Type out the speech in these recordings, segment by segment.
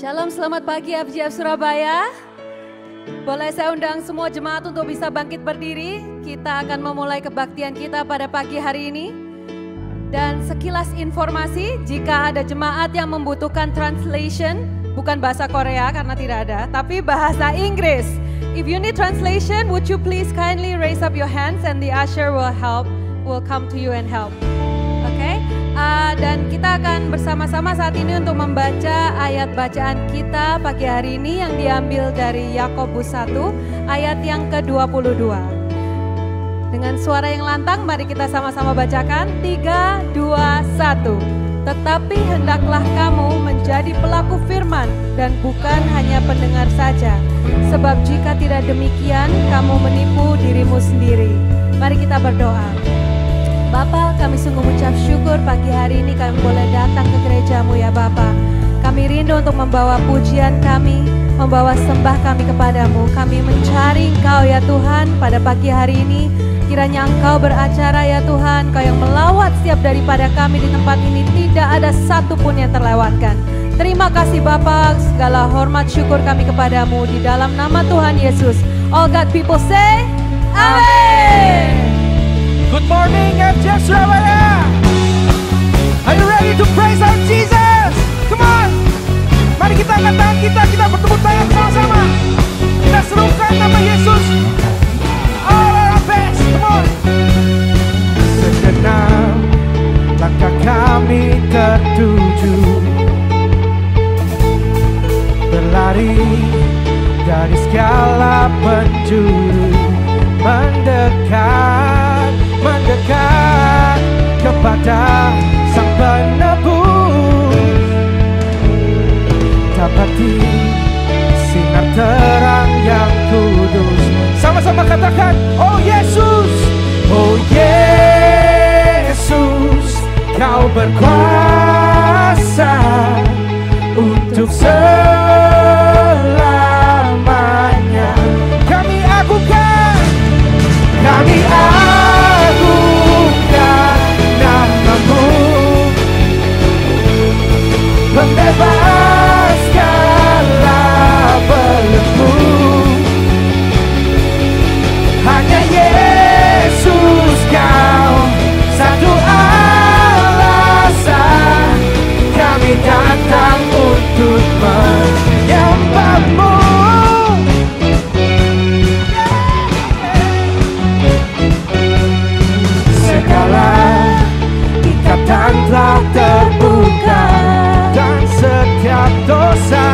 Shalom, selamat pagi FGF Surabaya. Boleh saya undang semua jemaat untuk bisa bangkit berdiri. Kita akan memulai kebaktian kita pada pagi hari ini. Dan sekilas informasi, jika ada jemaat yang membutuhkan translation, bukan bahasa Korea karena tidak ada, tapi bahasa Inggris. If you need translation, would you please kindly raise up your hands and the usher will come to you and help. Oke, dan kita akan bersama-sama saat ini untuk membaca ayat bacaan kita pagi hari ini yang diambil dari Yakobus 1 ayat yang ke-22. Dengan suara yang lantang, mari kita sama-sama bacakan. 3, 2, 1. Tetapi hendaklah kamu menjadi pelaku firman dan bukan hanya pendengar saja. Sebab jika tidak demikian, kamu menipu dirimu sendiri. Mari kita berdoa. Bapa, kami sungguh mengucap syukur pagi hari ini kami boleh datang ke gerejamu ya Bapa. Kami rindu untuk membawa pujian kami, membawa sembah kami kepadamu. Kami mencari Engkau ya Tuhan pada pagi hari ini. Kiranya Engkau beracara ya Tuhan, Engkau yang melawat setiap daripada kami di tempat ini. Tidak ada satupun yang terlewatkan. Terima kasih Bapa, segala hormat syukur kami kepadamu di dalam nama Tuhan Yesus. All God people say, Amen. Good morning FGF Surabaya. Are you ready to praise our Jesus? Come on. Mari kita angkat tangan kita bertepuk tangan sama-sama. Kita serukan nama Yesus. All our best, come on. Segenap langkah kami tertuju, berlari dari segala penjuru, mendekat kepada Sang Penebus, dapati sinar terang yang kudus. Sama-sama katakan, oh Yesus, oh Yesus, Kau berkuasa untuk selamanya. Kami agungkan namamu, membebaskanlah belenggu. Hanya Yesus Kau satu alasan kami datang untuk menyembahmu. Ikatan telah terbuka dan setiap dosa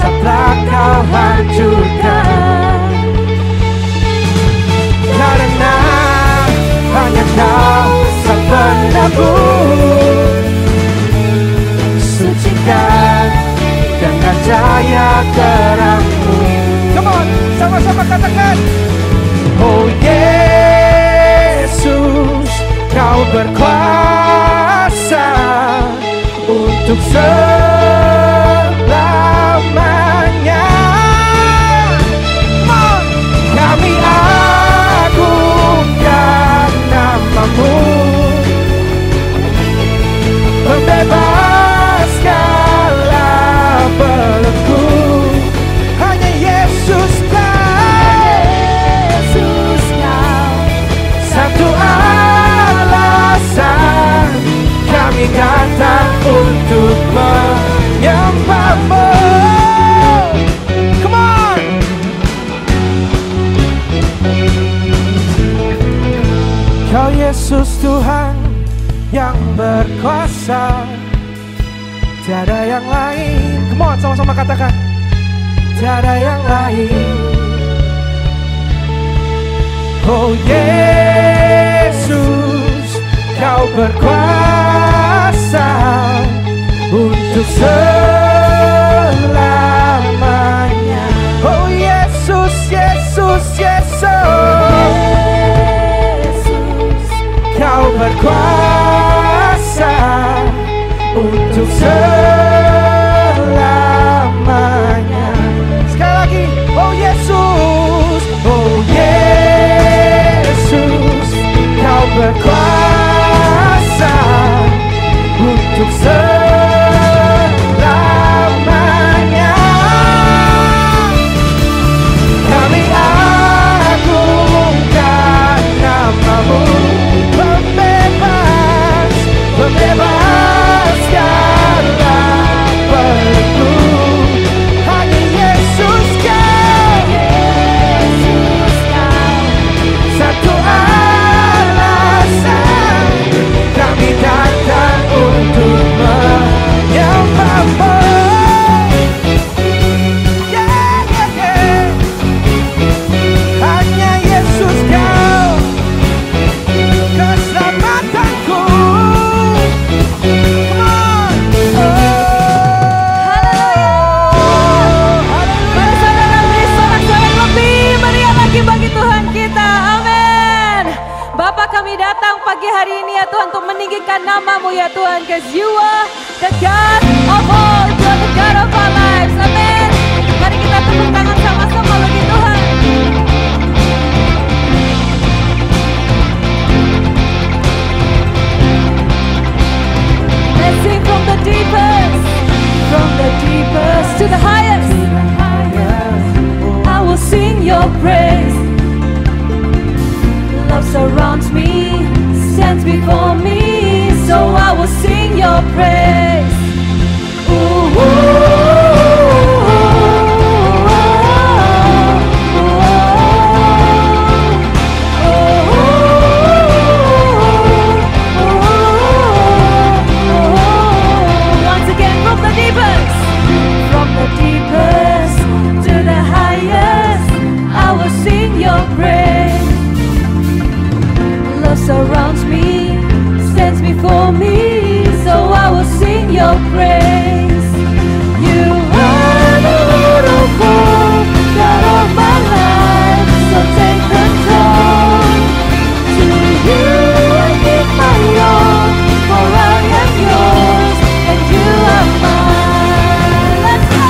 telah Kau hancurkan. Karena hanya Kau Sang Penebus, sucikan dengan cahaya terang-Mu. Come on, sama-sama katakan, oh Yesus, Kau berkuasa untuk selamanya. Kami agungkan namamu, membebaskanlah belenggu. Hanya Yesus Kau satu alasan kami datang untuk menyembahmu. Come on. Kau Yesus Tuhan yang berkuasa, tiada yang lain. Come on, sama-sama katakan, tiada yang lain. Oh Yesus, Kau berkuasa untuk selamanya. Oh Yesus, Yesus, Yesus, Kau berkuasa untuk selamanya. Sekali lagi, oh Yesus, oh Yesus, Kau berkuasa untuk selamanya. meninggikan nama-Mu ya Tuhan, because You are the God of all, You are the God of our lives. Amin. Mari kita tepuk tangan sama-sama bagi Tuhan. Let's sing from the deepest to the highest. I will sing Your praise. Love surrounds me, stands before me, so I will sing Your praise. Ooh, ooh, once again from the deepest to the highest, I will sing Your praise. Love surrounds me, stands before me, so I will sing Your praise. You are the Lord of all, God of my life, so take control. To You I give my all, for I am Yours and You are mine. Let's go!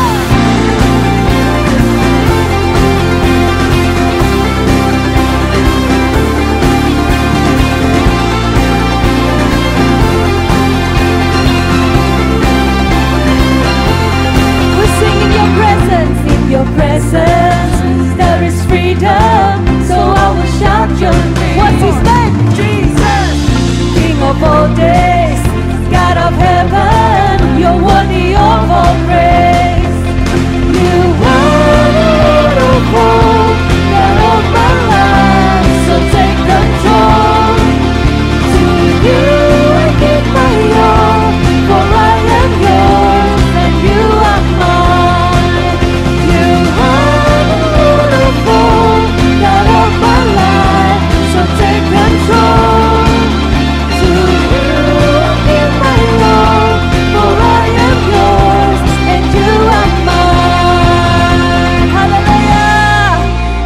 Your presence, there is freedom, so I will shout Your name. What's His name? Jesus, King of all days, God of heaven, You're worthy of all praise. You are the Lord of all, God of my life, so take control. To You I give my all, for I am Yours and You are mine. God of my life, so take control. To You I give my all, for I am Yours and You are mine. Hallelujah!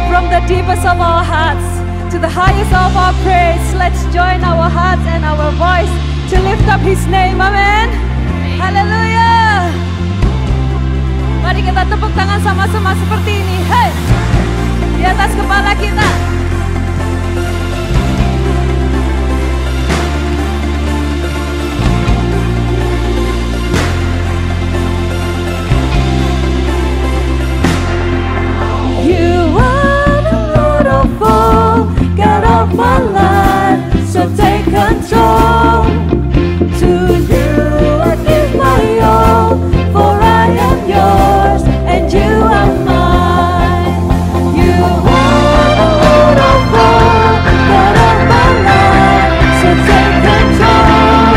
From the deepest of our hearts to the highest of our praise, let's join our hearts and our voice to lift up His name. Amen. Hallelujah! Mari kita tepuk tangan sama-sama seperti ini. Hey! Di atas kepala kita. You are the Lord of all, God of my life, so take control. To You I give my all, for I am Yours and You are mine. You are the Lord of all, God of my life, so take control.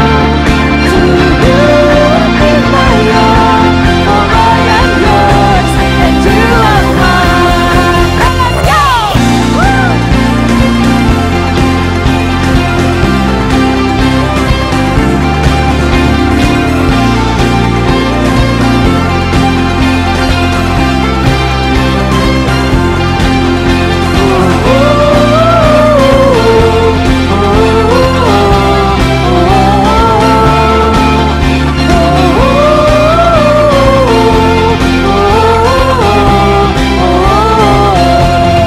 To You I give my all, for I am Yours and You are mine. Let's go! Woo!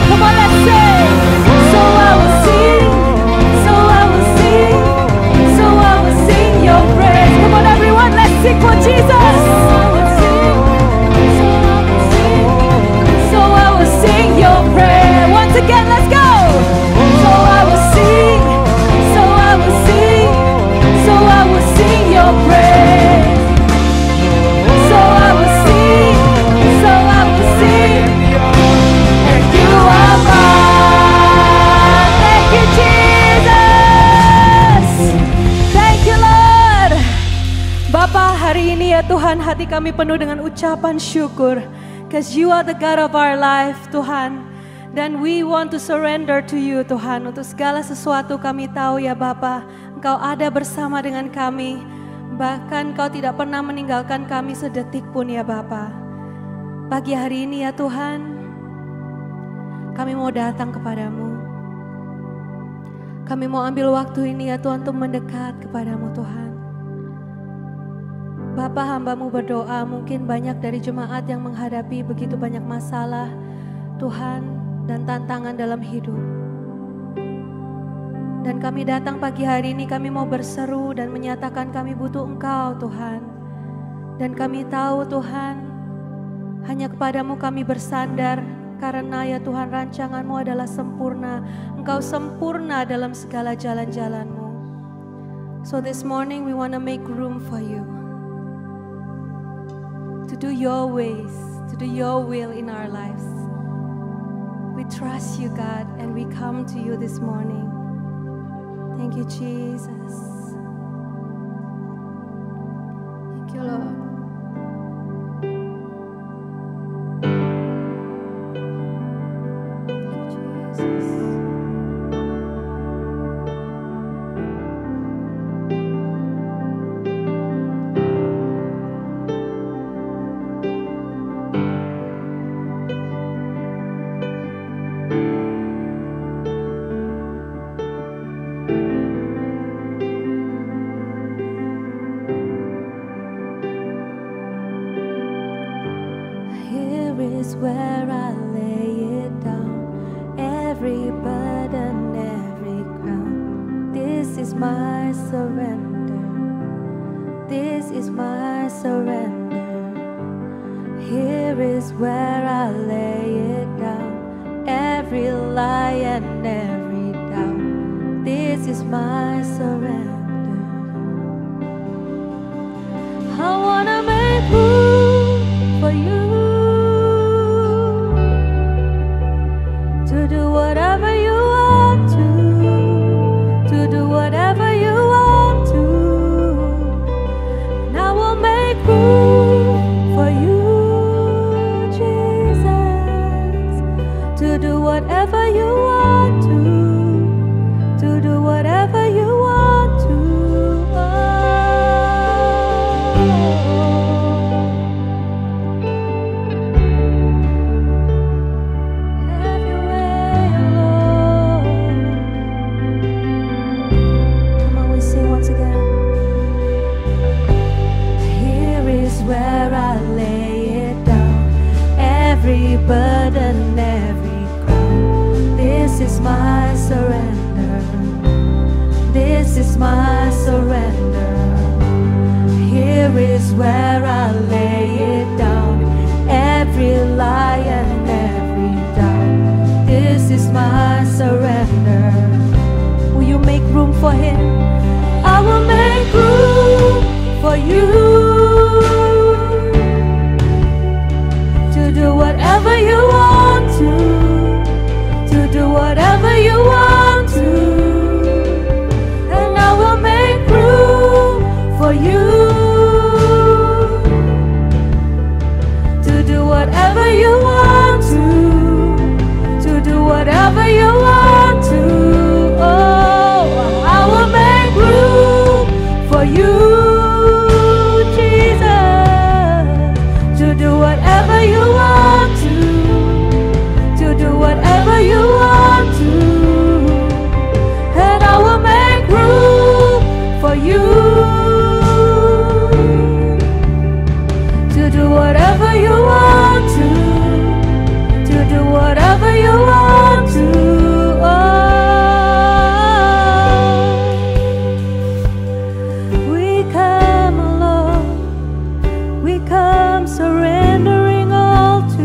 Come on, let's sing. So I will sing, so I will sing, so I will sing Your praise. Come on, everyone, let's sing for Jesus. So I will sing Your praise. Once again, let's go. So I will sing, so I will sing, so I will sing Your praise. So I will sing, so I will sing, and You are mine. Thank You, Jesus. Thank You, Lord. Bapa, hari ini ya Tuhan, hati kami penuh dengan ucapan syukur, because You are the God of our life, Tuhan. Dan we want to surrender to You, Tuhan. Untuk segala sesuatu kami tahu ya Bapa, Engkau ada bersama dengan kami. Bahkan Kau tidak pernah meninggalkan kami sedetik pun ya Bapa. Pagi hari ini ya Tuhan, kami mau datang kepadamu. Kami mau ambil waktu ini ya Tuhan untuk mendekat kepadamu Tuhan. Bapa, hamba-Mu berdoa, mungkin banyak dari jemaat yang menghadapi begitu banyak masalah Tuhan dan tantangan dalam hidup. Dan kami datang pagi hari ini, kami mau berseru dan menyatakan kami butuh Engkau Tuhan. Dan kami tahu Tuhan, hanya kepadamu kami bersandar, karena ya Tuhan rancangan-Mu adalah sempurna. Engkau sempurna dalam segala jalan-jalan-Mu. So this morning we want to make room for you. To do your ways, to do your will in our lives. We trust you God and we come to you this morning. Thank you Jesus. Thank you Lord. Where I lay it down, every burden, every crown. This is my surrender. This is my surrender. Here is where I lay it down, every lie and every doubt. This is my surrender. I wanna make room for you. To do whatever you want to do whatever you want to, and I will make room for you, Jesus. To do whatever you want to do whatever you want to. Every burden, every crown. This is my surrender. This is my surrender. Here is where I lay it down, every lie and every doubt. This is my surrender. Will you make room for Him? I will make room for you. Do whatever you want to do whatever you want to, and I will make room for you. To do whatever you want to do whatever you want to. Oh, I will make room for you. Do whatever you want to do whatever you want to, and I will make room for you. To do whatever you want to do whatever you want to. Oh, we come alone, we come surrendering all to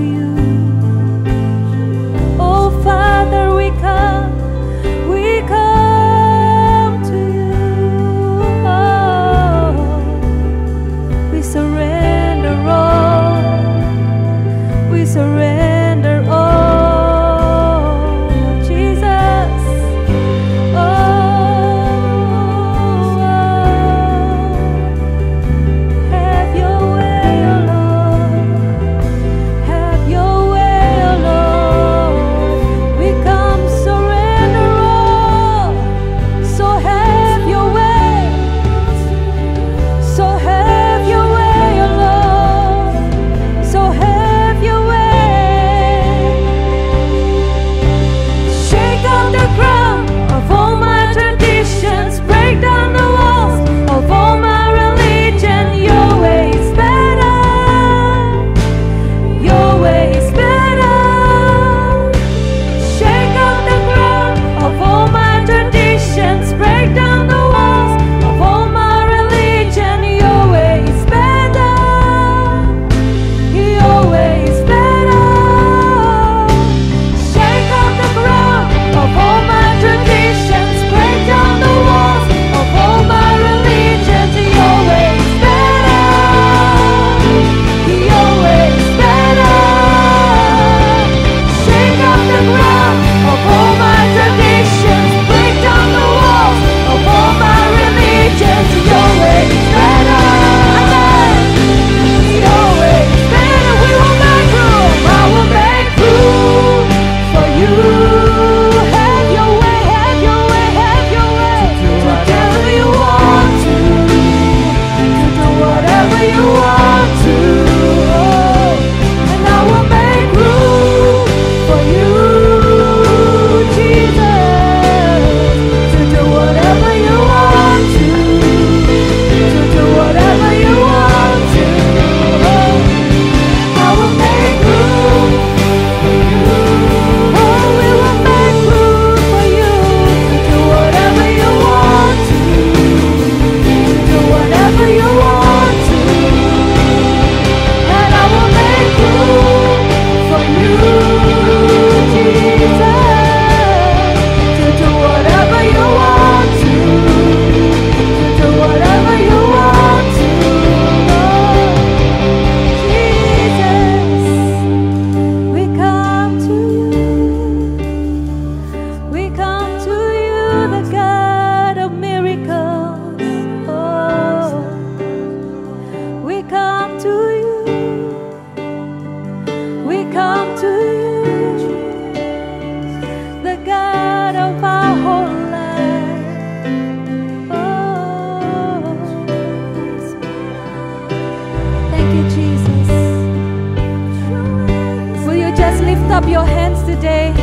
your hands today.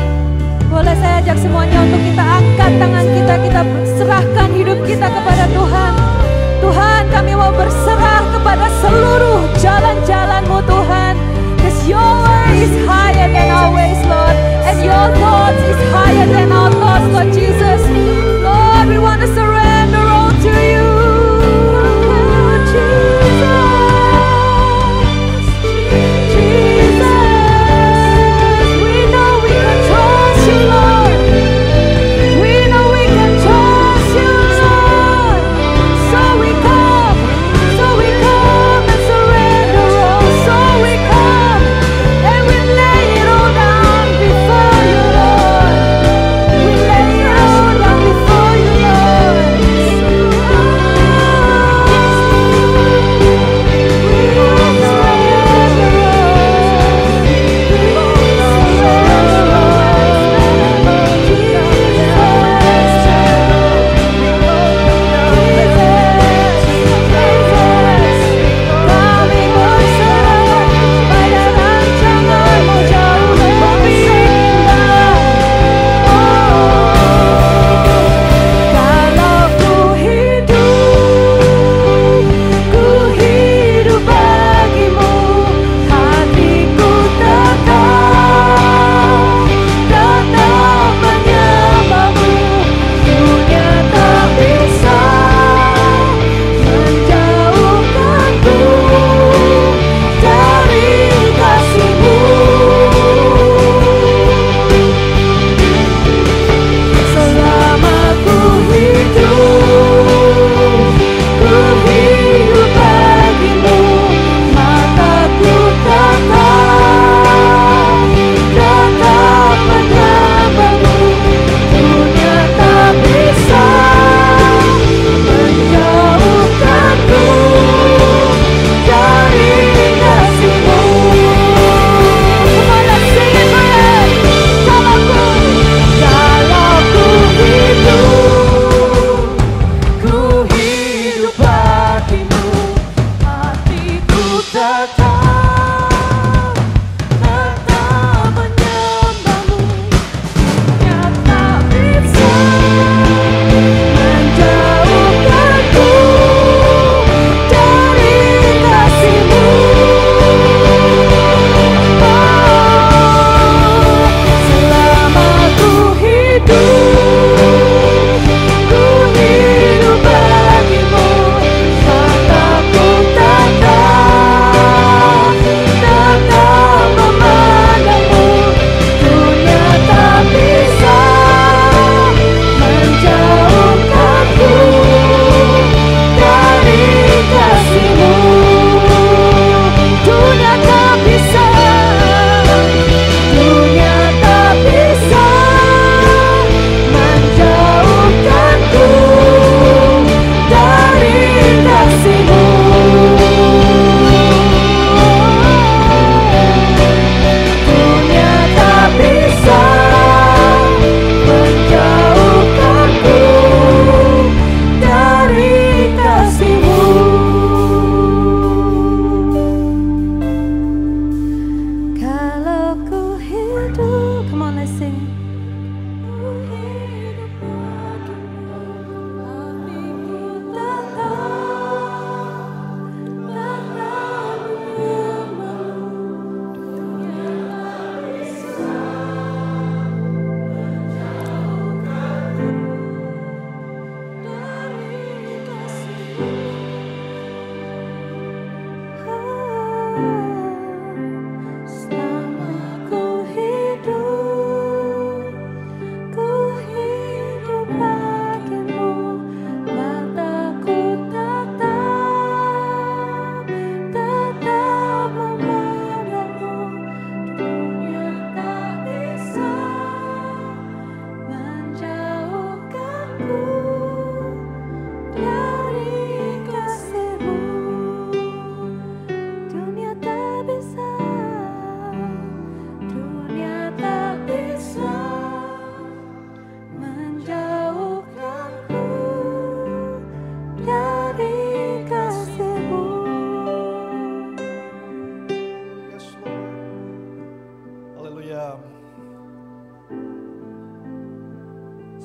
Boleh saya ajak semuanya untuk kita angkat tangan kita, kita serahkan hidup kita kepada Tuhan. Tuhan, kami mau berserah kepada seluruh jalan-jalan-Mu Tuhan. Because your way is higher than our ways, Lord. And your thoughts is higher than our thoughts, Lord Jesus. Lord, we want to surrender all to you.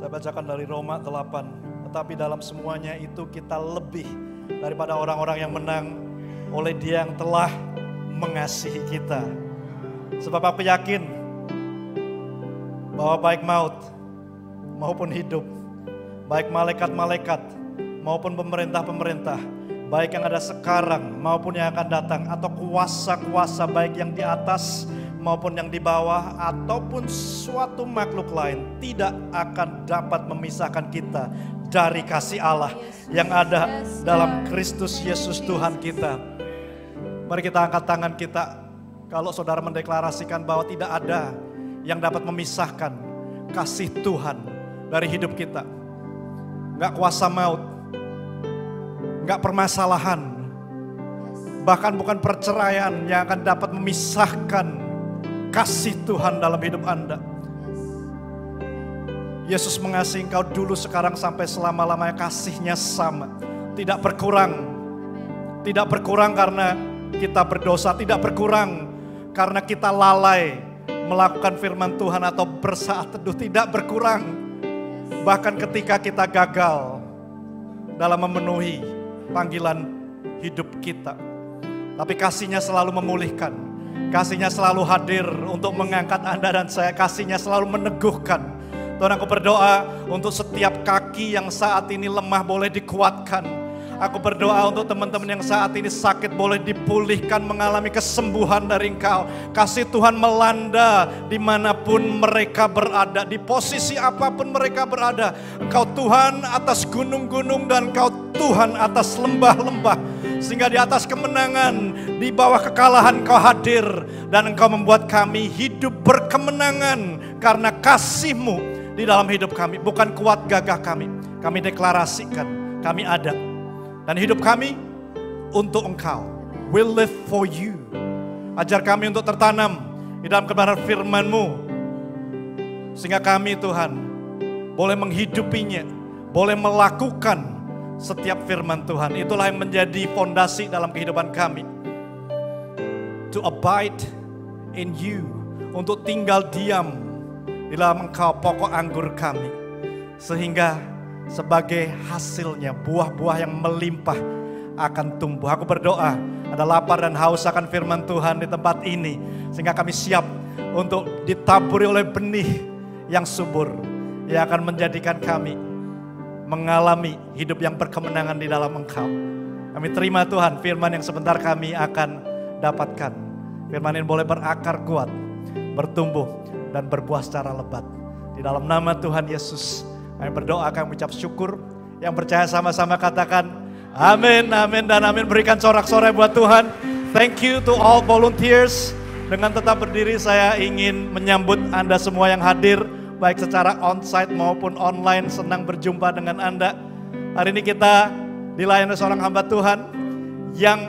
bacakan dari Roma 8. Tetapi dalam semuanya itu kita lebih daripada orang-orang yang menang oleh Dia yang telah mengasihi kita. Sebab aku yakin bahwa baik maut maupun hidup, baik malaikat-malaikat maupun pemerintah-pemerintah, baik yang ada sekarang maupun yang akan datang, atau kuasa-kuasa baik yang di atas maupun yang di bawah, ataupun suatu makhluk lain, tidak akan dapat memisahkan kita dari kasih Allah yang ada dalam Kristus Yesus Tuhan kita. Mari kita angkat tangan kita. Kalau saudara mendeklarasikan bahwa tidak ada yang dapat memisahkan kasih Tuhan dari hidup kita. Enggak kuasa maut, enggak permasalahan, bahkan bukan perceraian yang akan dapat memisahkan kasih Tuhan dalam hidup Anda. Yesus mengasihi engkau dulu, sekarang, sampai selama-lamanya. Kasih-Nya sama, tidak berkurang. Tidak berkurang karena kita berdosa, tidak berkurang karena kita lalai melakukan firman Tuhan atau bersaat teduh, tidak berkurang. Bahkan ketika kita gagal dalam memenuhi panggilan hidup kita, tapi kasih-Nya selalu memulihkan. Kasih-Nya selalu hadir untuk mengangkat Anda dan saya. Kasih-Nya selalu meneguhkan. Tuhan, aku berdoa untuk setiap kaki yang saat ini lemah boleh dikuatkan. Aku berdoa untuk teman-teman yang saat ini sakit boleh dipulihkan, mengalami kesembuhan dari Engkau. Kasih Tuhan melanda dimanapun mereka berada, di posisi apapun mereka berada. Engkau Tuhan atas gunung-gunung dan Engkau Tuhan atas lembah-lembah. Sehingga di atas kemenangan, di bawah kekalahan Engkau hadir. Dan Engkau membuat kami hidup berkemenangan karena kasih-Mu di dalam hidup kami. Bukan kuat gagah kami. Kami deklarasikan, kami ada. Dan hidup kami untuk Engkau. We live for you. Ajar kami untuk tertanam di dalam kebenaran firman-Mu. Sehingga kami Tuhan boleh menghidupinya, boleh melakukan setiap firman Tuhan. Itulah yang menjadi fondasi dalam kehidupan kami. To abide in you. Untuk tinggal diam di dalam Engkau, pokok anggur kami. Sehingga sebagai hasilnya buah-buah yang melimpah akan tumbuh. Aku berdoa ada lapar dan haus akan firman Tuhan di tempat ini. Sehingga kami siap untuk ditaburi oleh benih yang subur. Yang akan menjadikan kami mengalami hidup yang berkemenangan di dalam Engkau. Kami terima Tuhan firman yang sebentar kami akan dapatkan. Firman ini boleh berakar kuat, bertumbuh dan berbuah secara lebat. Di dalam nama Tuhan Yesus kami berdoa, kami mengucap syukur. Yang percaya sama-sama katakan amin, amin dan amin. Berikan sorak-sorai buat Tuhan. Thank you to all volunteers. Dengan tetap berdiri saya ingin menyambut Anda semua yang hadir, baik secara onsite maupun online. Senang berjumpa dengan Anda. Hari ini kita dilayani seorang hamba Tuhan yang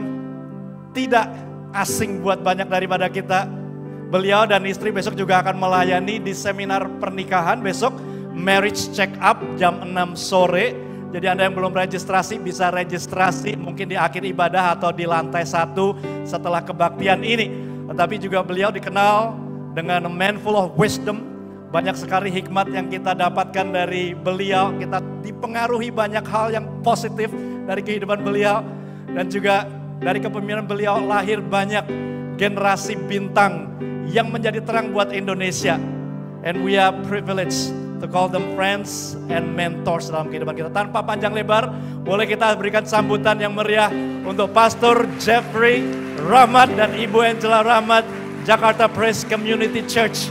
tidak asing buat banyak daripada kita. Beliau dan istri besok juga akan melayani di seminar pernikahan besok, marriage check up jam 6 sore. Jadi Anda yang belum registrasi bisa registrasi mungkin di akhir ibadah atau di lantai 1 setelah kebaktian ini. Tetapi juga beliau dikenal dengan a man full of wisdom. Banyak sekali hikmat yang kita dapatkan dari beliau. Kita dipengaruhi banyak hal yang positif dari kehidupan beliau. Dan juga dari kepemimpinan beliau lahir banyak generasi bintang yang menjadi terang buat Indonesia. And we are privileged to call them friends and mentors dalam kehidupan kita. Tanpa panjang lebar, boleh kita berikan sambutan yang meriah untuk Pastor Jeffrey Rahmat dan Ibu Angela Rahmat, Jakarta Praise Community Church.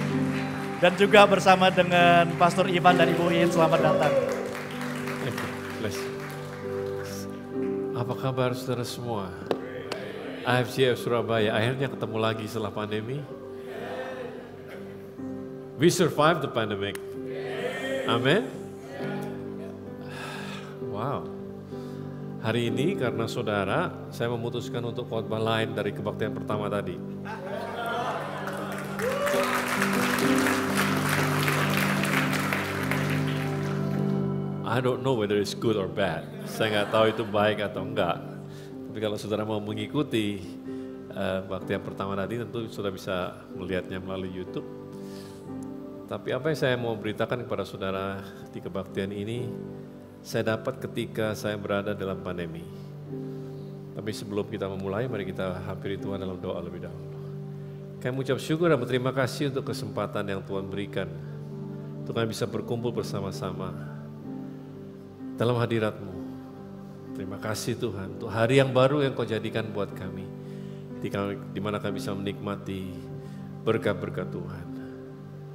Dan juga bersama dengan Pastor Ivan dan Ibu Iin, selamat datang. Apa kabar saudara semua? IFCF Surabaya, akhirnya ketemu lagi setelah pandemi. We survived the pandemic. Amen. Wow. Hari ini karena saudara, saya memutuskan untuk khotbah lain dari kebaktian pertama tadi. I don't know whether it's good or bad. Saya nggak tahu itu baik atau enggak. Tapi kalau saudara mau mengikuti kebaktian pertama tadi, tentu saudara bisa melihatnya melalui YouTube. Tapi apa yang saya mau beritakan kepada saudara di kebaktian ini, saya dapat ketika saya berada dalam pandemi. Tapi sebelum kita memulai, mari kita hampiri Tuhan dalam doa lebih dahulu. Kami mengucap syukur dan berterima kasih untuk kesempatan yang Tuhan berikan. Untuk kami bisa berkumpul bersama-sama dalam hadirat-Mu. Terima kasih Tuhan, untuk hari yang baru yang Kau jadikan buat kami. Di mana kami bisa menikmati berkat-berkat Tuhan.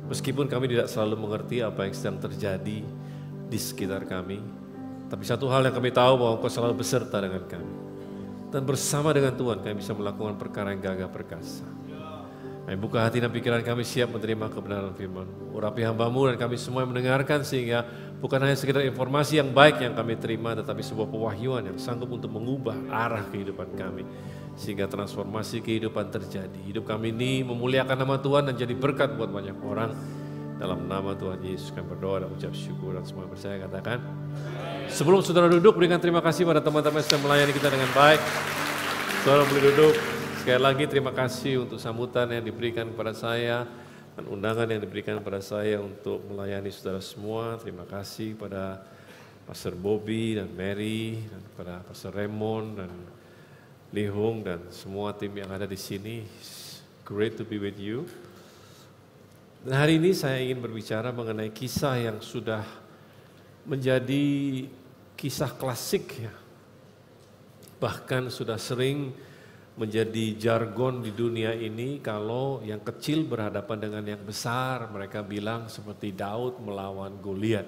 Meskipun kami tidak selalu mengerti apa yang sedang terjadi di sekitar kami, tapi satu hal yang kami tahu bahwa Engkau selalu beserta dengan kami. Dan bersama dengan Tuhan kami bisa melakukan perkara yang gagah perkasa. Kami buka hati dan pikiran kami siap menerima kebenaran firman-Mu. Urapi hamba-Mu dan kami semua yang mendengarkan sehingga bukan hanya sekedar informasi yang baik yang kami terima, tetapi sebuah pewahyuan yang sanggup untuk mengubah arah kehidupan kami. Sehingga transformasi kehidupan terjadi. Hidup kami ini memuliakan nama Tuhan dan jadi berkat buat banyak orang. Dalam nama Tuhan Yesus kami berdoa dan ucap syukur dan semua percaya katakan. Sebelum saudara duduk, berikan terima kasih pada teman-teman yang sudah melayani kita dengan baik. Saudara boleh duduk. Sekali lagi terima kasih untuk sambutan yang diberikan kepada saya dan undangan yang diberikan kepada saya untuk melayani saudara semua. Terima kasih pada Pastor Bobby dan Mary dan kepada Pastor Raymond dan Lihung dan semua tim yang ada di sini. It's great to be with you. Dan hari ini saya ingin berbicara mengenai kisah yang sudah menjadi kisah klasik ya. Bahkan sudah sering menjadi jargon di dunia ini kalau yang kecil berhadapan dengan yang besar, mereka bilang seperti Daud melawan Goliat.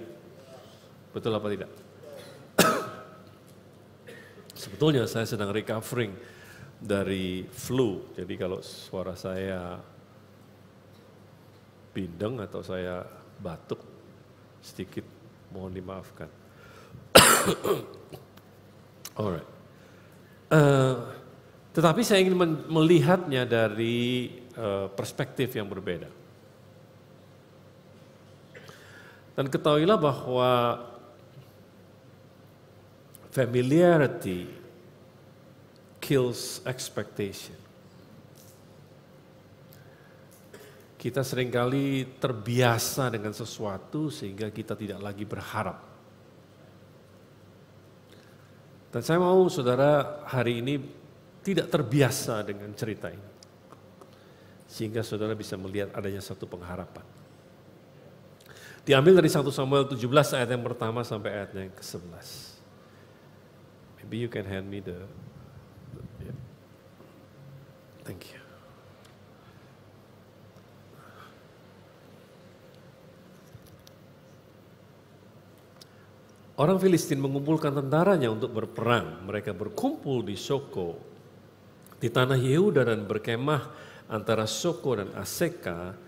Betul apa tidak? Sebetulnya saya sedang recovering dari flu, jadi kalau suara saya bindeng atau saya batuk sedikit mohon dimaafkan. Alright. Tetapi saya ingin melihatnya dari perspektif yang berbeda. Dan ketahuilah bahwa familiarity kills expectation. Kita seringkali terbiasa dengan sesuatu sehingga kita tidak lagi berharap. Dan saya mau saudara hari ini tidak terbiasa dengan cerita ini. Sehingga saudara bisa melihat adanya satu pengharapan. Diambil dari 1 Samuel 17 ayat yang pertama sampai ayat yang ke-11. Maybe you can hand me the yeah. Thank you. Orang Filistin mengumpulkan tentaranya untuk berperang. Mereka berkumpul di Soko, di tanah Yehuda dan berkemah antara Soko dan Aseka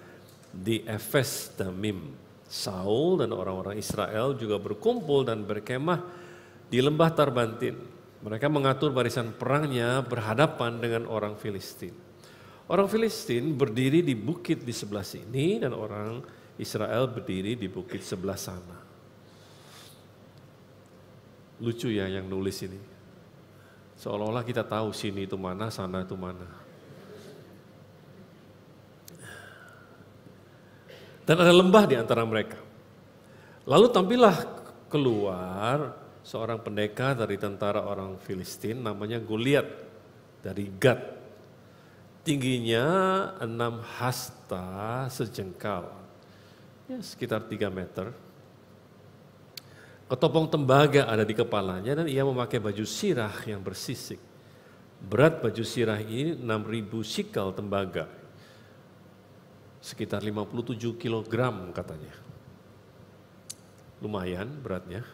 di Efes Damim. Saul dan orang-orang Israel juga berkumpul dan berkemah di lembah Tarbantin. Mereka mengatur barisan perangnya berhadapan dengan orang Filistin. Orang Filistin berdiri di bukit di sebelah sini dan orang Israel berdiri di bukit sebelah sana. Lucu ya yang nulis ini. Seolah-olah kita tahu sini itu mana, sana itu mana. Dan ada lembah di antara mereka. Lalu tampillah keluar seorang pendekar dari tentara orang Filistin namanya Goliat dari Gad. Tingginya 6 hasta sejengkal, ya sekitar 3 meter. Ketopong tembaga ada di kepalanya dan ia memakai baju sirah yang bersisik. Berat baju sirah ini 6.000 sikal tembaga, sekitar 57 kilogram katanya. Lumayan beratnya.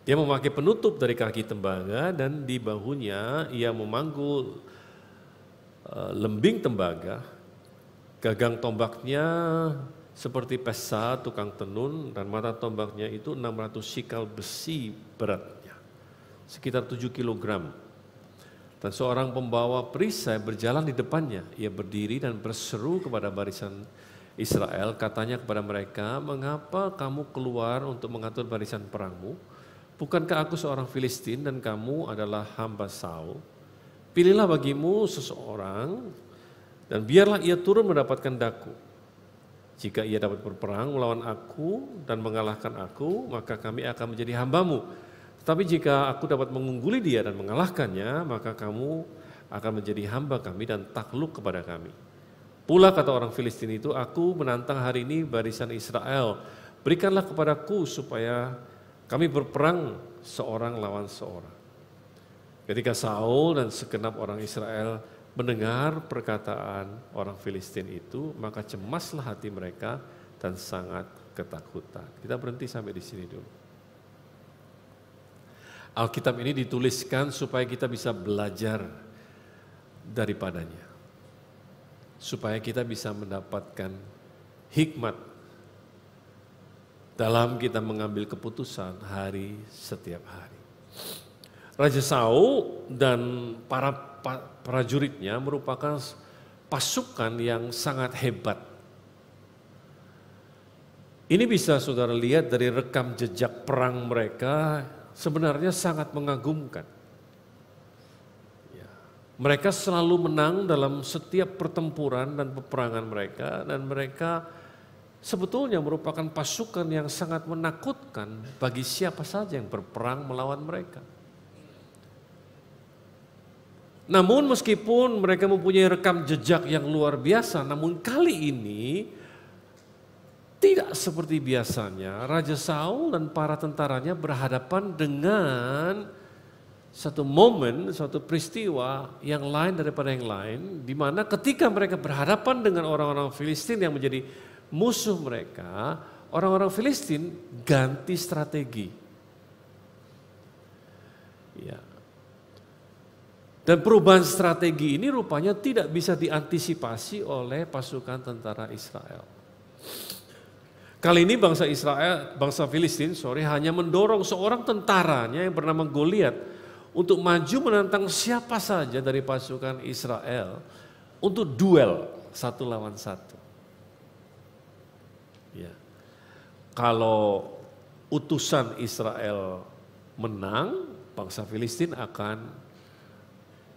Dia memakai penutup dari kaki tembaga dan di bahunya ia memanggul lembing tembaga. Gagang tombaknya seperti pesa tukang tenun dan mata tombaknya itu 600 sikal besi beratnya, sekitar 7 kilogram. Dan seorang pembawa perisai berjalan di depannya. Ia berdiri dan berseru kepada barisan Israel, katanya kepada mereka, "Mengapa kamu keluar untuk mengatur barisan perangmu? Bukankah aku seorang Filistin dan kamu adalah hamba Saul? Pilihlah bagimu seseorang dan biarlah ia turun mendapatkan daku. Jika ia dapat berperang melawan aku dan mengalahkan aku, maka kami akan menjadi hambamu. Tetapi jika aku dapat mengungguli dia dan mengalahkannya, maka kamu akan menjadi hamba kami dan takluk kepada kami. Pula kata orang Filistin itu, aku menantang hari ini barisan Israel, berikanlah kepadaku supaya kami berperang seorang lawan seorang. Ketika Saul dan segenap orang Israel mendengar perkataan orang Filistin itu, maka cemaslah hati mereka dan sangat ketakutan. Kita berhenti sampai di sini dulu. Alkitab ini dituliskan supaya kita bisa belajar daripadanya. Supaya kita bisa mendapatkan hikmat dalam kita mengambil keputusan hari setiap hari. Raja Saul dan para prajuritnya merupakan pasukan yang sangat hebat. Ini bisa saudara lihat dari rekam jejak perang mereka, sebenarnya sangat mengagumkan. Mereka selalu menang dalam setiap pertempuran dan peperangan mereka, dan mereka sebetulnya merupakan pasukan yang sangat menakutkan bagi siapa saja yang berperang melawan mereka. Namun meskipun mereka mempunyai rekam jejak yang luar biasa, namun kali ini tidak seperti biasanya. Raja Saul dan para tentaranya berhadapan dengan satu momen, suatu peristiwa yang lain daripada yang lain, di mana ketika mereka berhadapan dengan orang-orang Filistin yang menjadi musuh mereka, orang-orang Filistin ganti strategi. Ya. Dan perubahan strategi ini rupanya tidak bisa diantisipasi oleh pasukan tentara Israel. Kali ini bangsa Filistin hanya mendorong seorang tentaranya yang bernama Goliat untuk maju menantang siapa saja dari pasukan Israel untuk duel satu lawan satu. Ya. Kalau utusan Israel menang, bangsa Filistin akan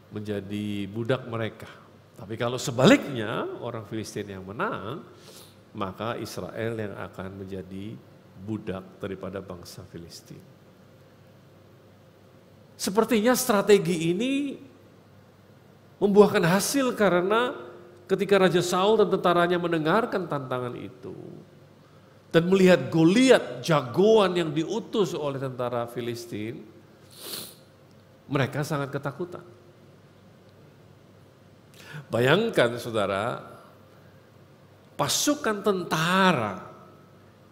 menjadi budak mereka. Tapi kalau sebaliknya orang Filistin yang menang, maka Israel yang akan menjadi budak daripada bangsa Filistin. Sepertinya strategi ini membuahkan hasil karena ketika Raja Saul dan tentaranya mendengarkan tantangan itu dan melihat Goliat jagoan yang diutus oleh tentara Filistin, mereka sangat ketakutan. Bayangkan saudara, pasukan tentara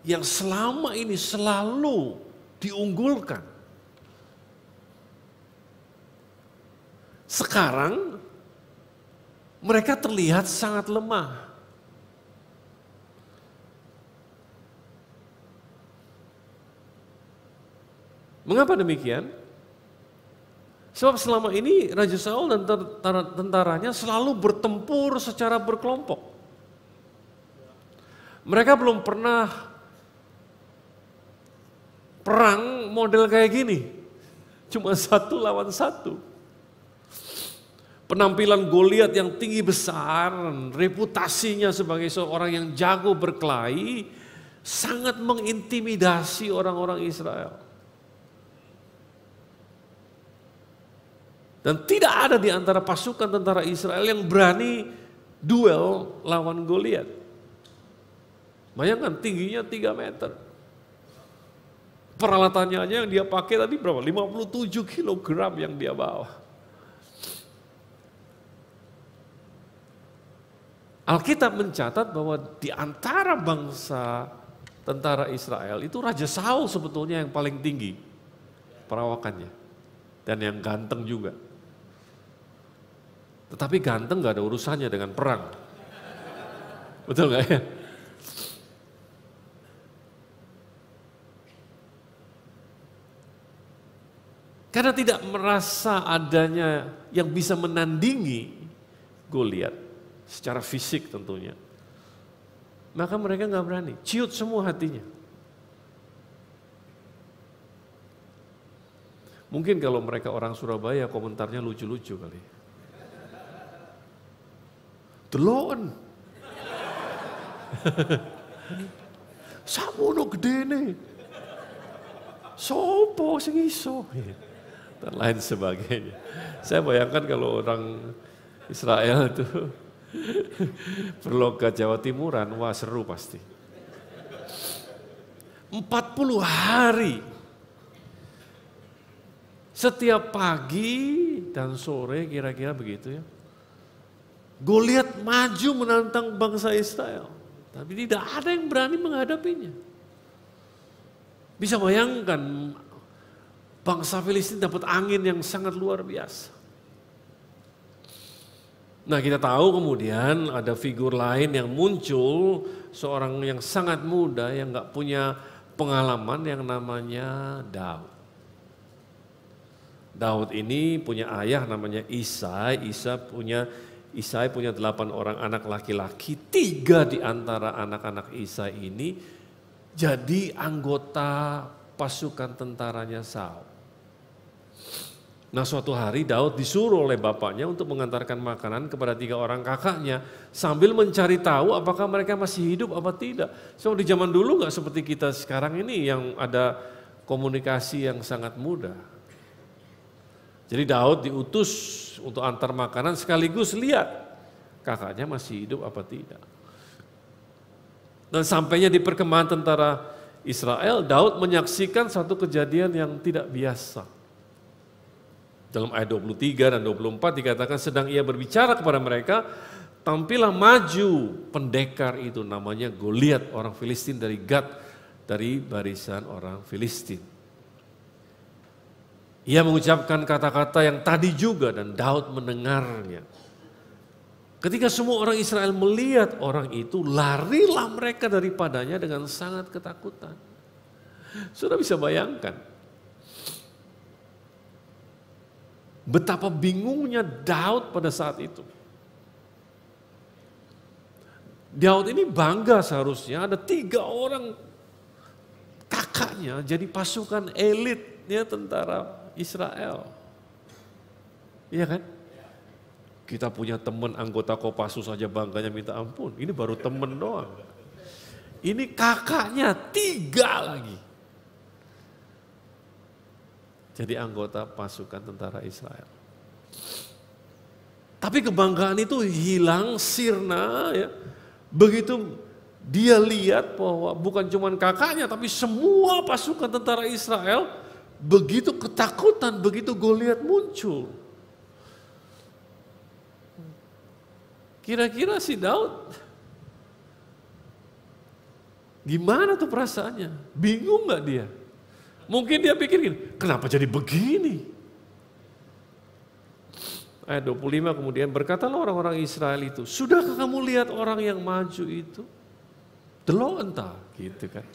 yang selama ini selalu diunggulkan, sekarang mereka terlihat sangat lemah. Mengapa demikian? Sebab selama ini Raja Saul dan tentaranya selalu bertempur secara berkelompok. Mereka belum pernah perang model kayak gini. Cuma satu lawan satu. Penampilan Goliat yang tinggi besar, reputasinya sebagai seorang yang jago berkelahi, sangat mengintimidasi orang-orang Israel. Dan tidak ada di antara pasukan tentara Israel yang berani duel lawan Goliat. Bayangkan tingginya 3 meter. Peralatannya aja yang dia pakai tadi berapa? 57 kilogram yang dia bawa. Alkitab mencatat bahwa di antara bangsa tentara Israel itu Raja Saul sebetulnya yang paling tinggi perawakannya. Dan yang ganteng juga. Tetapi ganteng gak ada urusannya dengan perang. Betul gak ya? Karena tidak merasa adanya yang bisa menandingi Goliat secara fisik tentunya. Maka mereka gak berani, ciut semua hatinya. Mungkin kalau mereka orang Surabaya komentarnya lucu-lucu kali. Deloken. Samono gede nih. Sopo sing iso. Dan lain sebagainya. Saya bayangkan kalau orang Israel itu berlogat Jawa Timuran, wah seru pasti. 40 hari. Setiap pagi dan sore kira-kira begitu ya. Goliat maju menantang bangsa Israel. Tapi tidak ada yang berani menghadapinya. Bisa bayangkan bangsa Filistin dapat angin yang sangat luar biasa. Nah kita tahu kemudian ada figur lain yang muncul, seorang yang sangat muda yang gak punya pengalaman yang namanya Daud. Daud ini punya ayah namanya Isai punya 8 orang anak laki-laki, 3 di antara anak-anak Isai ini jadi anggota pasukan tentaranya Saul. Nah suatu hari Daud disuruh oleh bapaknya untuk mengantarkan makanan kepada 3 orang kakaknya sambil mencari tahu apakah mereka masih hidup apa tidak. So di zaman dulu gak seperti kita sekarang ini yang ada komunikasi yang sangat mudah. Jadi Daud diutus untuk antar makanan sekaligus lihat kakaknya masih hidup apa tidak. Dan sampainya di perkemahan tentara Israel, Daud menyaksikan satu kejadian yang tidak biasa. Dalam ayat 23 dan 24 dikatakan sedang ia berbicara kepada mereka, tampillah maju pendekar itu namanya Goliat orang Filistin dari Gad, dari barisan orang Filistin. Ia mengucapkan kata-kata yang tadi juga dan Daud mendengarnya. Ketika semua orang Israel melihat orang itu, larilah mereka daripadanya dengan sangat ketakutan. Sudah bisa bayangkan betapa bingungnya Daud pada saat itu. Daud ini bangga seharusnya ada 3 orang kakaknya jadi pasukan elitnya tentara Israel. Iya kan? Kita punya teman anggota Kopassus saja bangganya minta ampun. Ini baru teman doang. Ini kakaknya 3 lagi. Jadi anggota pasukan tentara Israel. Tapi kebanggaan itu hilang, sirna ya. Begitu dia lihat bahwa bukan cuma kakaknya tapi semua pasukan tentara Israel begitu ketakutan, begitu Goliat muncul. Kira-kira si Daud gimana tuh perasaannya? Bingung gak dia? Mungkin dia pikir gini, kenapa jadi begini? Ayat 25 kemudian berkatalah orang-orang Israel itu, sudahkah kamu lihat orang yang maju itu? Delok entah, gitu kan.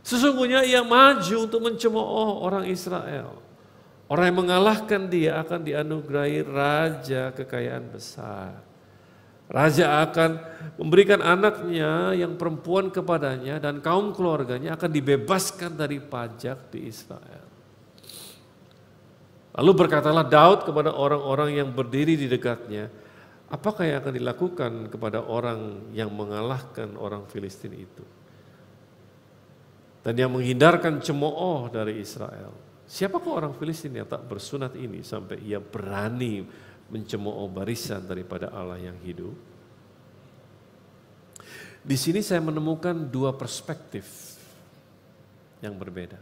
Sesungguhnya ia maju untuk mencemooh orang Israel. Orang yang mengalahkan dia akan dianugerahi raja kekayaan besar. Raja akan memberikan anaknya yang perempuan kepadanya dan kaum keluarganya akan dibebaskan dari pajak di Israel. Lalu berkatalah Daud kepada orang-orang yang berdiri di dekatnya, apakah yang akan dilakukan kepada orang yang mengalahkan orang Filistin itu? Dan yang menghindarkan cemooh dari Israel. Siapakah orang Filistin yang tak bersunat ini sampai ia berani mencemooh barisan daripada Allah yang hidup? Di sini saya menemukan 2 perspektif yang berbeda.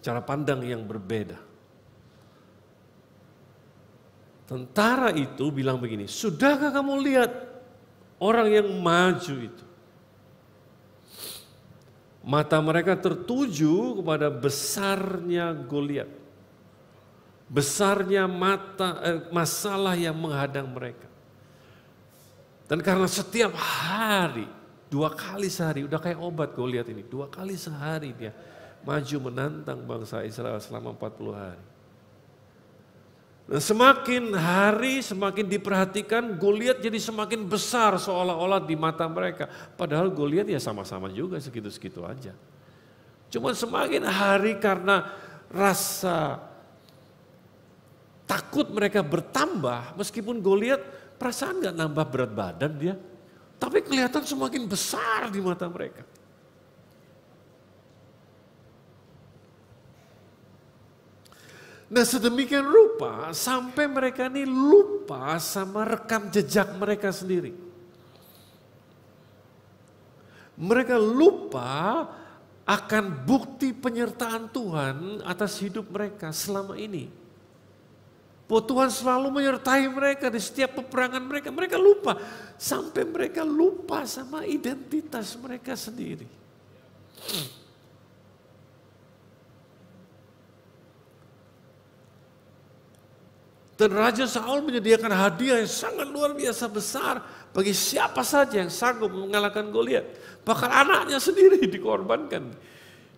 Cara pandang yang berbeda. Tentara itu bilang begini, sudahkah kamu lihat orang yang maju itu? Mata mereka tertuju kepada besarnya Goliat. Besarnya masalah yang menghadang mereka. Dan karena setiap hari, 2 kali sehari, udah kayak obat Goliat ini. 2 kali sehari dia maju menantang bangsa Israel selama 40 hari. Dan semakin hari semakin diperhatikan Goliat jadi semakin besar seolah-olah di mata mereka. Padahal Goliat ya sama-sama juga segitu-segitu aja. Cuma semakin hari karena rasa takut mereka bertambah. Meskipun Goliat perasaan gak nambah berat badan dia. Tapi kelihatan semakin besar di mata mereka. Nah sedemikian rupa sampai mereka ini lupa sama rekam jejak mereka sendiri. Mereka lupa akan bukti penyertaan Tuhan atas hidup mereka selama ini. Bahwa Tuhan selalu menyertai mereka di setiap peperangan mereka. Mereka lupa. Sampai mereka lupa sama identitas mereka sendiri. Dan Raja Saul menyediakan hadiah yang sangat luar biasa besar bagi siapa saja yang sanggup mengalahkan Goliat. Bahkan anaknya sendiri dikorbankan.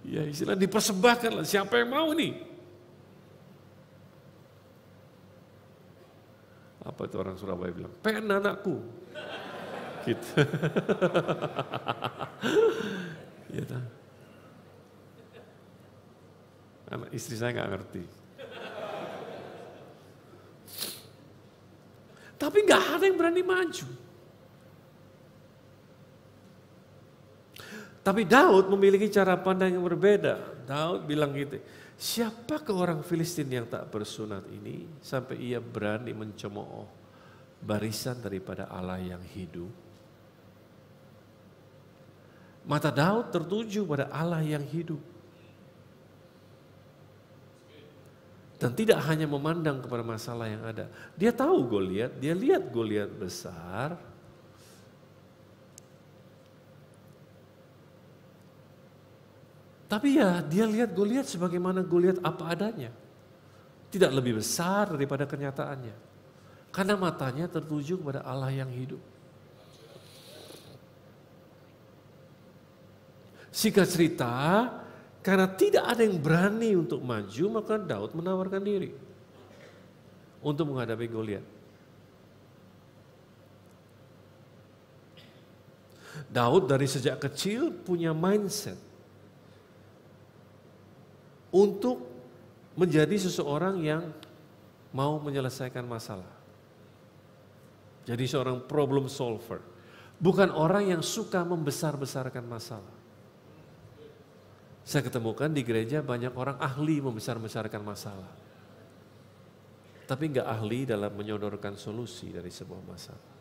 Ya istilah dipersembahkan lah, siapa yang mau nih? Apa itu orang Surabaya bilang? Pengen anakku. Gitu. Gitu. Anak istri saya nggak ngerti. Tapi nggak ada yang berani maju. Tapi Daud memiliki cara pandang yang berbeda. Daud bilang gitu, siapakah orang Filistin yang tak bersunat ini sampai ia berani mencemooh barisan daripada Allah yang hidup? Mata Daud tertuju pada Allah yang hidup. Dan tidak hanya memandang kepada masalah yang ada. Dia tahu Goliat, dia lihat Goliat besar. Tapi ya dia lihat Goliat sebagaimana Goliat apa adanya. Tidak lebih besar daripada kenyataannya. Karena matanya tertuju kepada Allah yang hidup. Singkat cerita, karena tidak ada yang berani untuk maju, maka Daud menawarkan diri untuk menghadapi Goliat. Daud dari sejak kecil punya mindset untuk menjadi seseorang yang mau menyelesaikan masalah. Jadi seorang problem solver. Bukan orang yang suka membesar-besarkan masalah. Saya ketemukan di gereja banyak orang ahli membesar-besarkan masalah. Tapi enggak ahli dalam menyodorkan solusi dari sebuah masalah.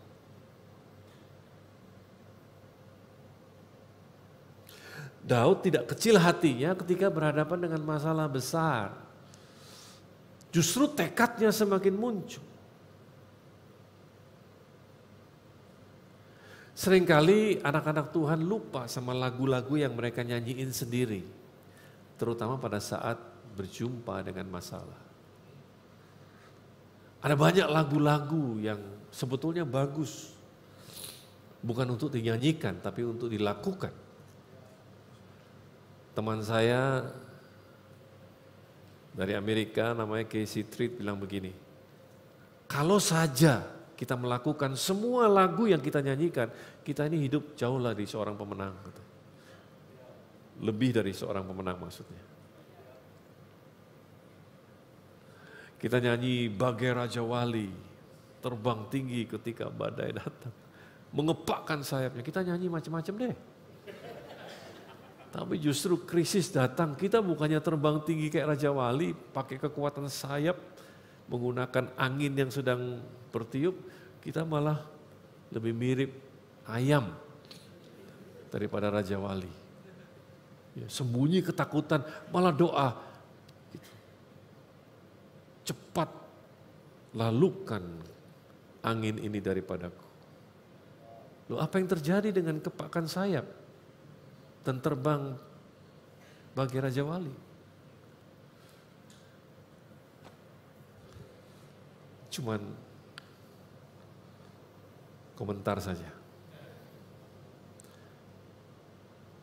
Daud tidak kecil hatinya ketika berhadapan dengan masalah besar. Justru tekadnya semakin muncul. Seringkali anak-anak Tuhan lupa sama lagu-lagu yang mereka nyanyiin sendiri. Terutama pada saat berjumpa dengan masalah. Ada banyak lagu-lagu yang sebetulnya bagus. Bukan untuk dinyanyikan, tapi untuk dilakukan. Teman saya dari Amerika namanya Casey Treat bilang begini, kalau saja kita melakukan semua lagu yang kita nyanyikan, kita ini hidup jauh lah dari seorang pemenang. Lebih dari seorang pemenang maksudnya. Kita nyanyi Bagai Raja Wali, terbang tinggi ketika badai datang, mengepakkan sayapnya, kita nyanyi macam-macam deh. Tapi justru krisis datang, kita bukannya terbang tinggi kayak Raja Wali, pakai kekuatan sayap, menggunakan angin yang sedang bertiup, kita malah lebih mirip ayam daripada Raja Wali. Ya, sembunyi ketakutan, malah doa. Gitu. Cepat lalukan angin ini daripadaku. Loh, apa yang terjadi dengan kepakan sayap dan terbang bagi Raja Wali? Cuman komentar saja.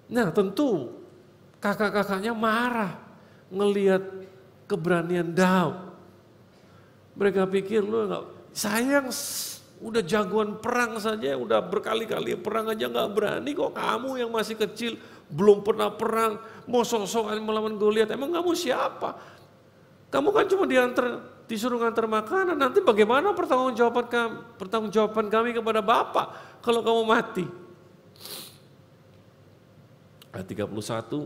Nah tentu kakak-kakaknya marah ngelihat keberanian Daud. Mereka pikir lu enggak, sayang udah jagoan perang saja, udah berkali-kali perang aja nggak berani, kok kamu yang masih kecil belum pernah perang mau sok-sokan melawan Goliat, emang kamu siapa? Kamu kan cuma disuruh ngantar makanan, nanti bagaimana pertanggungjawaban kami kepada Bapak kalau kamu mati? Ayat 31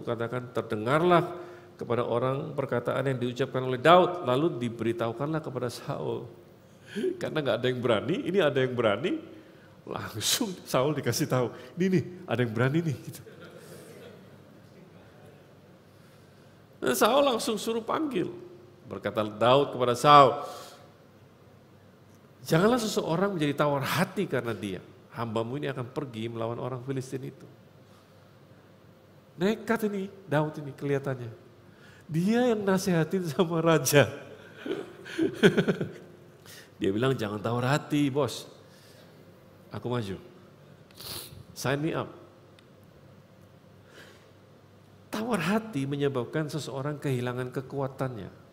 katakan, terdengarlah kepada orang perkataan yang diucapkan oleh Daud, lalu diberitahukanlah kepada Saul. Karena nggak ada yang berani, ini ada yang berani, langsung Saul dikasih tahu, ini nih ada yang berani nih. Gitu. Dan Saul langsung suruh panggil. Berkata Daud kepada Saul, janganlah seseorang menjadi tawar hati karena dia. Hambamu ini akan pergi melawan orang Filistin itu. Nekat ini Daud ini kelihatannya. Dia yang nasihatin sama raja. Dia bilang jangan tawar hati bos. Aku maju. Sign me up. Tawar hati menyebabkan seseorang kehilangan kekuatannya.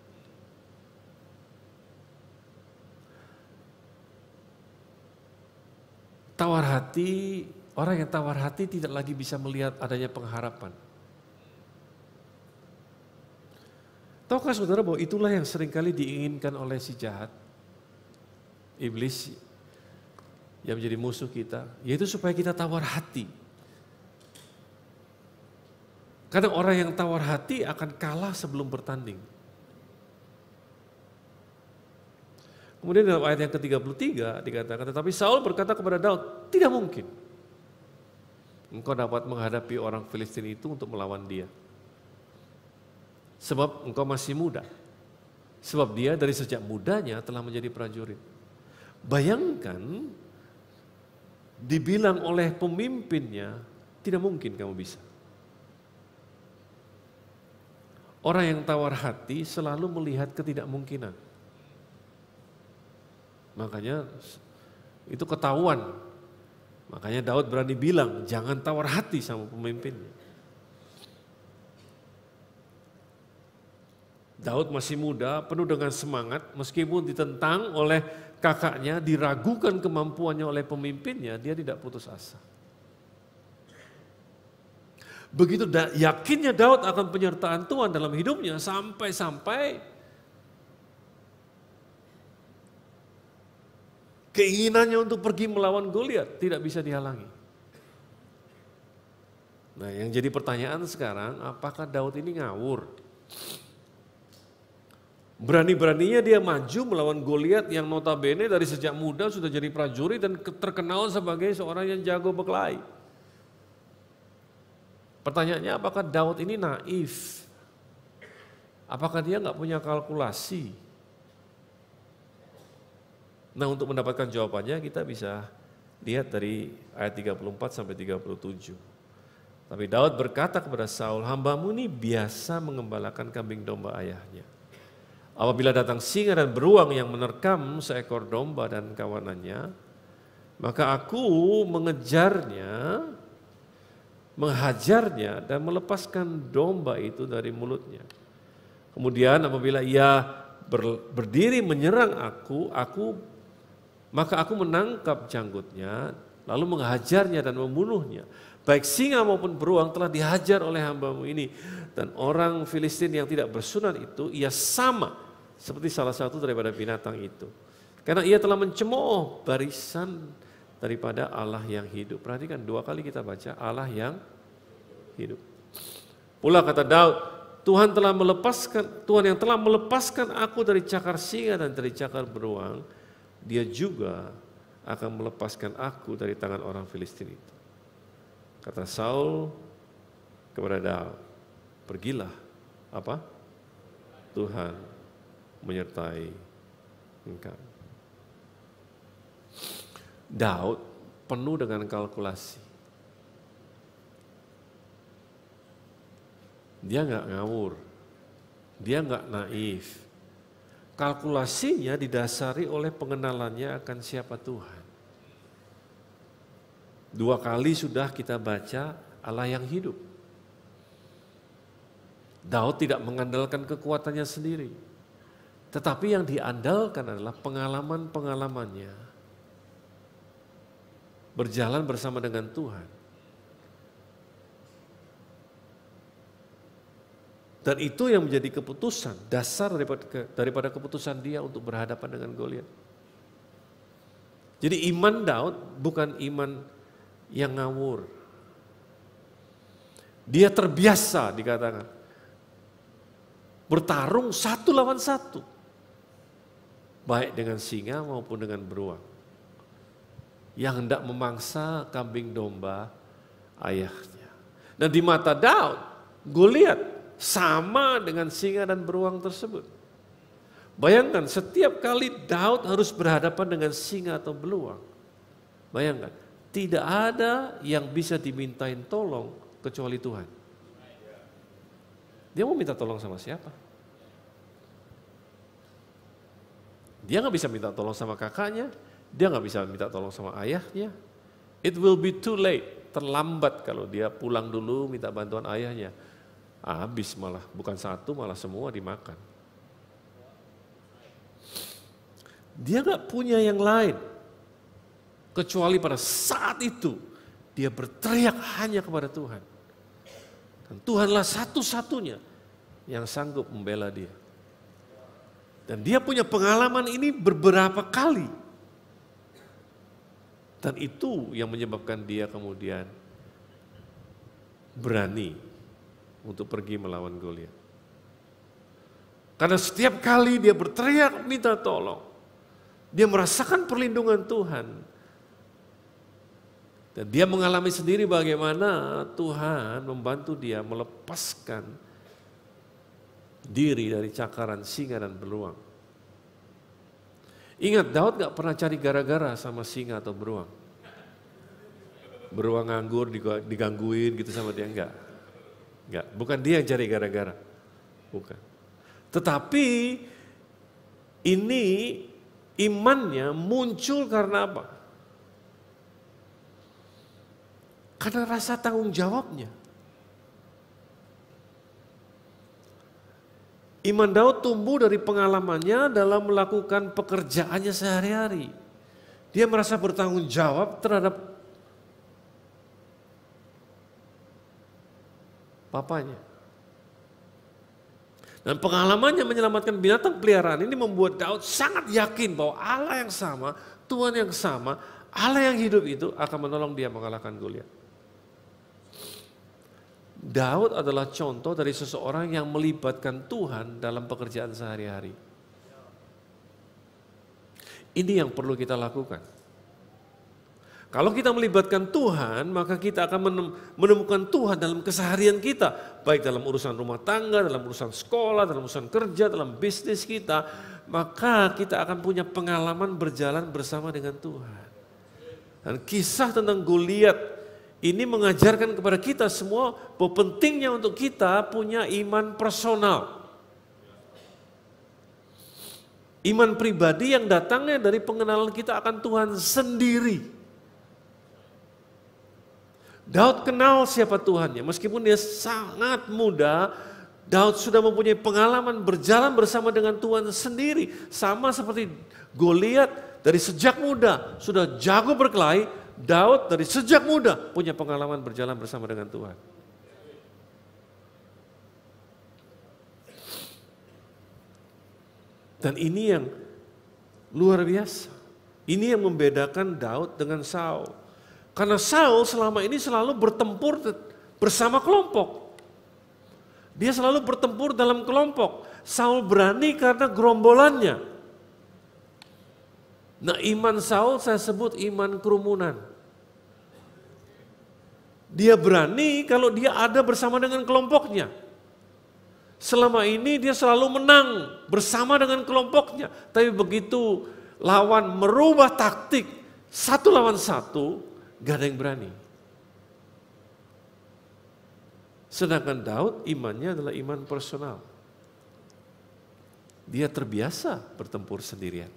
Tawar hati, orang yang tawar hati tidak lagi bisa melihat adanya pengharapan. Tahukah saudara bahwa itulah yang seringkali diinginkan oleh si jahat, iblis yang menjadi musuh kita, yaitu supaya kita tawar hati. Kadang orang yang tawar hati akan kalah sebelum bertanding. Kemudian dalam ayat yang ke-33 dikatakan, tetapi Saul berkata kepada Daud, tidak mungkin engkau dapat menghadapi orang Filistin itu untuk melawan dia. Sebab engkau masih muda. Sebab dia dari sejak mudanya telah menjadi prajurit. Bayangkan, dibilang oleh pemimpinnya, tidak mungkin kamu bisa. Orang yang tawar hati selalu melihat ketidakmungkinan. Makanya itu ketahuan. Makanya Daud berani bilang, jangan tawar hati sama pemimpinnya. Daud masih muda, penuh dengan semangat, meskipun ditentang oleh kakaknya, diragukan kemampuannya oleh pemimpinnya, dia tidak putus asa. Begitu yakinnya Daud akan penyertaan Tuhan dalam hidupnya sampai-sampai keinginannya untuk pergi melawan Goliat tidak bisa dihalangi. Nah, yang jadi pertanyaan sekarang, apakah Daud ini ngawur? Berani-beraninya dia maju melawan Goliat yang notabene dari sejak muda sudah jadi prajurit dan terkenal sebagai seorang yang jago berkelahi. Pertanyaannya, apakah Daud ini naif? Apakah dia nggak punya kalkulasi? Nah, untuk mendapatkan jawabannya kita bisa lihat dari ayat 34 sampai 37. Tapi Daud berkata kepada Saul, hambamu ini biasa mengembalakan kambing domba ayahnya. Apabila datang singa dan beruang yang menerkam seekor domba dan kawanannya, maka aku mengejarnya, menghajarnya dan melepaskan domba itu dari mulutnya. Kemudian apabila ia berdiri menyerang maka aku menangkap janggutnya, lalu menghajarnya dan membunuhnya. Baik singa maupun beruang telah dihajar oleh hambamu ini. Dan orang Filistin yang tidak bersunat itu, ia sama seperti salah satu daripada binatang itu. Karena ia telah mencemooh barisan daripada Allah yang hidup. Perhatikan 2 kali kita baca Allah yang hidup. Pula kata Daud, Tuhan yang telah melepaskan aku dari cakar singa dan dari cakar beruang, dia juga akan melepaskan aku dari tangan orang Filistin itu. Kata Saul kepada Daud, pergilah, apa? Tuhan menyertai engkau. Daud penuh dengan kalkulasi. Dia nggak ngawur, dia nggak naif. Kalkulasinya didasari oleh pengenalannya akan siapa Tuhan. 2 kali sudah kita baca Allah yang hidup. Daud tidak mengandalkan kekuatannya sendiri, tetapi yang diandalkan adalah pengalaman-pengalamannya berjalan bersama dengan Tuhan. Dan itu yang menjadi keputusan, dasar daripada keputusan dia untuk berhadapan dengan Goliat. Jadi iman Daud bukan iman yang ngawur. Dia terbiasa dikatakan bertarung satu lawan satu. Baik dengan singa maupun dengan beruang. Yang hendak memangsa kambing domba ayahnya. Dan di mata Daud, Goliat sama dengan singa dan beruang tersebut. Bayangkan setiap kali Daud harus berhadapan dengan singa atau beruang. Bayangkan, tidak ada yang bisa dimintain tolong kecuali Tuhan. Dia mau minta tolong sama siapa? Dia nggak bisa minta tolong sama kakaknya, dia nggak bisa minta tolong sama ayahnya. It will be too late, terlambat kalau dia pulang dulu minta bantuan ayahnya. Habis malah, bukan satu malah semua dimakan. Dia nggak punya yang lain, kecuali pada saat itu dia berteriak hanya kepada Tuhan. Dan Tuhanlah satu-satunya yang sanggup membela dia. Dan dia punya pengalaman ini beberapa kali. Dan itu yang menyebabkan dia kemudian berani untuk pergi melawan Goliat. Karena setiap kali dia berteriak minta tolong, dia merasakan perlindungan Tuhan. Dan dia mengalami sendiri bagaimana Tuhan membantu dia melepaskan diri dari cakaran singa dan beruang. Ingat, Daud gak pernah cari gara-gara sama singa atau beruang. Beruang nganggur digangguin gitu sama dia, enggak. Bukan dia yang cari gara-gara. Bukan. Tetapi ini imannya muncul karena apa? Karena rasa tanggung jawabnya. Iman Daud tumbuh dari pengalamannya dalam melakukan pekerjaannya sehari-hari. Dia merasa bertanggung jawab terhadap papanya. Dan pengalamannya menyelamatkan binatang peliharaan ini membuat Daud sangat yakin bahwa Allah yang sama, Tuhan yang sama, Allah yang hidup itu akan menolong dia mengalahkan Goliat. Daud adalah contoh dari seseorang yang melibatkan Tuhan dalam pekerjaan sehari-hari. Ini yang perlu kita lakukan. Kalau kita melibatkan Tuhan, maka kita akan menemukan Tuhan dalam keseharian kita. Baik dalam urusan rumah tangga, dalam urusan sekolah, dalam urusan kerja, dalam bisnis kita. Maka kita akan punya pengalaman berjalan bersama dengan Tuhan. Dan kisah tentang Goliat ini mengajarkan kepada kita semua bahwa pentingnya untuk kita punya iman personal. Iman pribadi yang datangnya dari pengenalan kita akan Tuhan sendiri. Daud kenal siapa Tuhannya, meskipun dia sangat muda, Daud sudah mempunyai pengalaman berjalan bersama dengan Tuhan sendiri. Sama seperti Goliat dari sejak muda sudah jago berkelahi, Daud dari sejak muda punya pengalaman berjalan bersama dengan Tuhan. Dan ini yang luar biasa. Ini yang membedakan Daud dengan Saul. Karena Saul selama ini selalu bertempur bersama kelompok. Dia selalu bertempur dalam kelompok. Saul berani karena gerombolannya. Nah, iman Saul saya sebut iman kerumunan. Dia berani kalau dia ada bersama dengan kelompoknya. Selama ini dia selalu menang bersama dengan kelompoknya. Tapi begitu lawan merubah taktik satu lawan satu, gak ada yang berani. Sedangkan Daud imannya adalah iman personal. Dia terbiasa bertempur sendirian.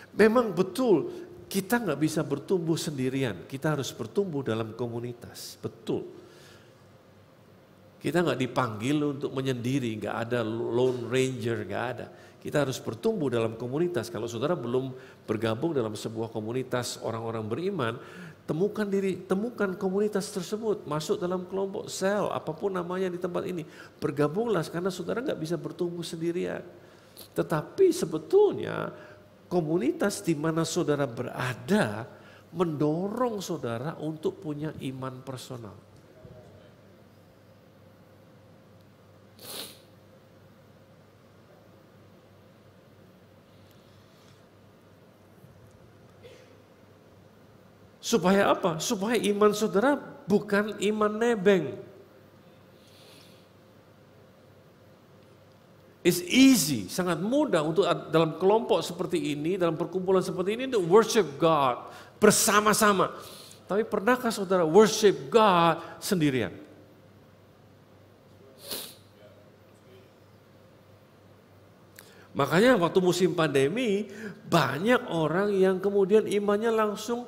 Memang betul kita nggak bisa bertumbuh sendirian, kita harus bertumbuh dalam komunitas, betul. Kita nggak dipanggil untuk menyendiri, nggak ada lone ranger, nggak ada. Kita harus bertumbuh dalam komunitas. Kalau saudara belum bergabung dalam sebuah komunitas orang-orang beriman, temukan komunitas tersebut, masuk dalam kelompok sel, apapun namanya di tempat ini. Bergabunglah karena saudara nggak bisa bertumbuh sendirian. Tetapi sebetulnya komunitas di mana saudara berada mendorong saudara untuk punya iman personal. Supaya apa? Supaya iman saudara bukan iman nebeng. It's easy, sangat mudah untuk dalam kelompok seperti ini, dalam perkumpulan seperti ini untuk worship God bersama-sama. Tapi pernahkah saudara worship God sendirian? Makanya waktu musim pandemi banyak orang yang kemudian imannya langsung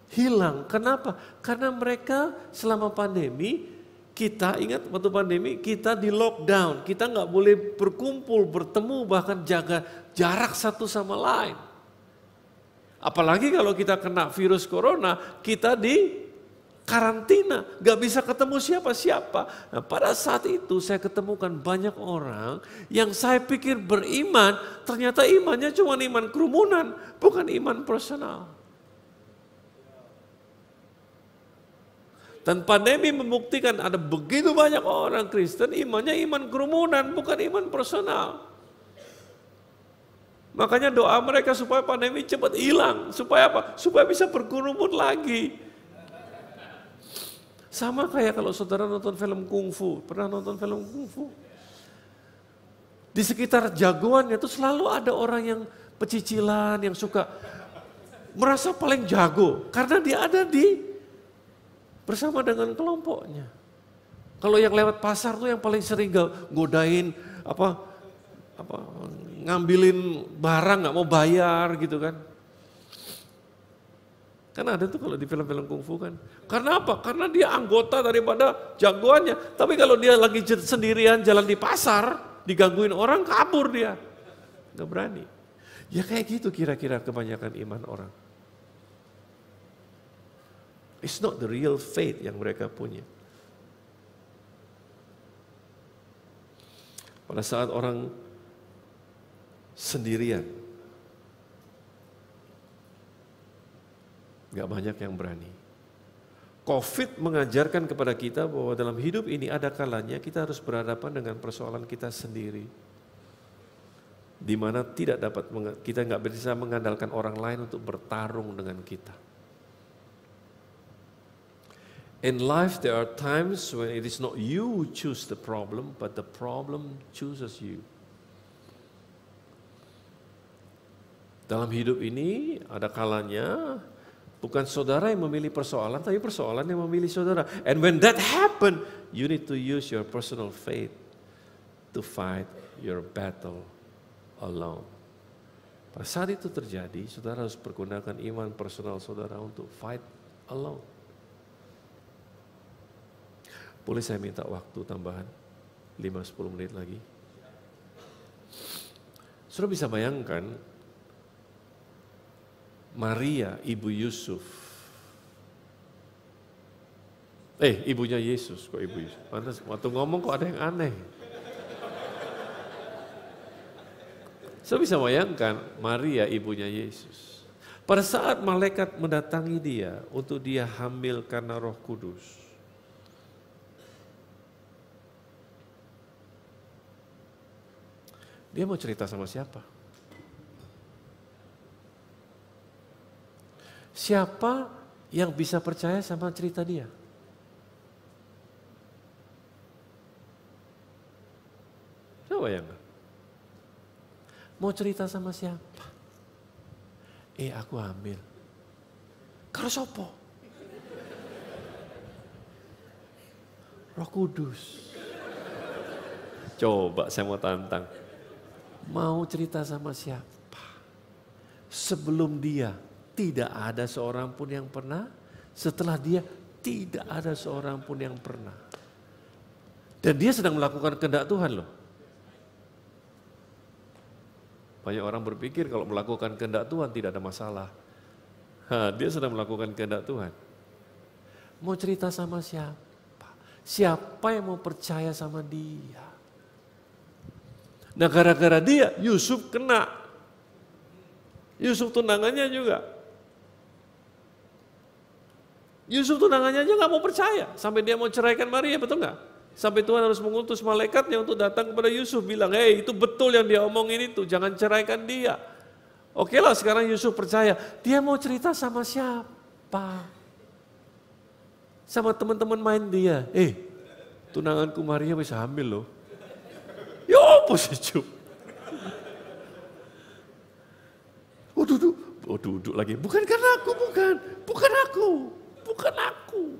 hilang. Kenapa? Karena mereka selama pandemi, kita ingat waktu pandemi kita di lockdown, kita nggak boleh berkumpul, bertemu, bahkan jaga jarak satu sama lain. Apalagi kalau kita kena virus corona, kita di karantina, nggak bisa ketemu siapa-siapa. Nah, pada saat itu saya ketemukan banyak orang yang saya pikir beriman, ternyata imannya cuma iman kerumunan, bukan iman personal. Dan pandemi membuktikan ada begitu banyak orang Kristen imannya iman kerumunan, bukan iman personal. Makanya doa mereka supaya pandemi cepat hilang. Supaya apa? Supaya bisa berkerumun lagi. Sama kayak kalau saudara nonton film kungfu. Pernah nonton film kungfu? Di sekitar jagoannya itu selalu ada orang yang pecicilan, yang suka merasa paling jago. Karena dia ada bersama dengan kelompoknya. Kalau yang lewat pasar tuh yang paling sering godain ngambilin barang nggak mau bayar gitu kan. Karena ada tuh kalau di film-film kungfu kan. Karena apa? Karena dia anggota daripada jagoannya. Tapi kalau dia lagi sendirian jalan di pasar, digangguin orang, kabur dia. Nggak berani. Ya kayak gitu kira-kira kebanyakan iman orang. It's not the real faith yang mereka punya. Pada saat orang sendirian, gak banyak yang berani. COVID mengajarkan kepada kita bahwa dalam hidup ini ada kalanya kita harus berhadapan dengan persoalan kita sendiri. Di mana kita nggak bisa mengandalkan orang lain untuk bertarung dengan kita. In life there are times when it is not you who choose the problem, but the problem chooses you. Dalam hidup ini ada kalanya bukan saudara yang memilih persoalan, tapi persoalan yang memilih saudara. And when that happen, you need to use your personal faith to fight your battle alone. Pada saat itu terjadi, saudara harus pergunakan iman personal saudara untuk fight alone. Boleh saya minta waktu tambahan 5-10 menit lagi? Saudara bisa bayangkan Maria, ibu Yusuf. Ibunya Yesus, kok ibu Yusuf? Pantas, waktu ngomong kok ada yang aneh. Saudara bisa bayangkan Maria, ibunya Yesus. Pada saat malaikat mendatangi dia untuk dia hamil karena Roh Kudus. Dia mau cerita sama siapa? Siapa yang bisa percaya sama cerita dia? Coba bayangkan. Mau cerita sama siapa? Aku hamil. Karo sopo? Roh Kudus. Coba saya mau tantang. Mau cerita sama siapa? Sebelum dia tidak ada seorang pun yang pernah, setelah dia tidak ada seorang pun yang pernah. Dan dia sedang melakukan kehendak Tuhan loh. Banyak orang berpikir kalau melakukan kehendak Tuhan tidak ada masalah. Dia sedang melakukan kehendak Tuhan. Mau cerita sama siapa? Siapa yang mau percaya sama dia? Nah gara-gara dia, Yusuf kena. Yusuf tunangannya juga. Yusuf tunangannya aja gak mau percaya. Sampai dia mau ceraikan Maria, betul gak? Sampai Tuhan harus mengutus malaikatnya untuk datang kepada Yusuf. Bilang, hei itu betul yang dia omongin itu, jangan ceraikan dia. Oke lah sekarang Yusuf percaya. Dia mau cerita sama siapa? Sama teman-teman main dia. Tunanganku Maria bisa hamil loh. Ya apa sih Yusuf? Duduk lagi. Bukan karena aku, bukan aku.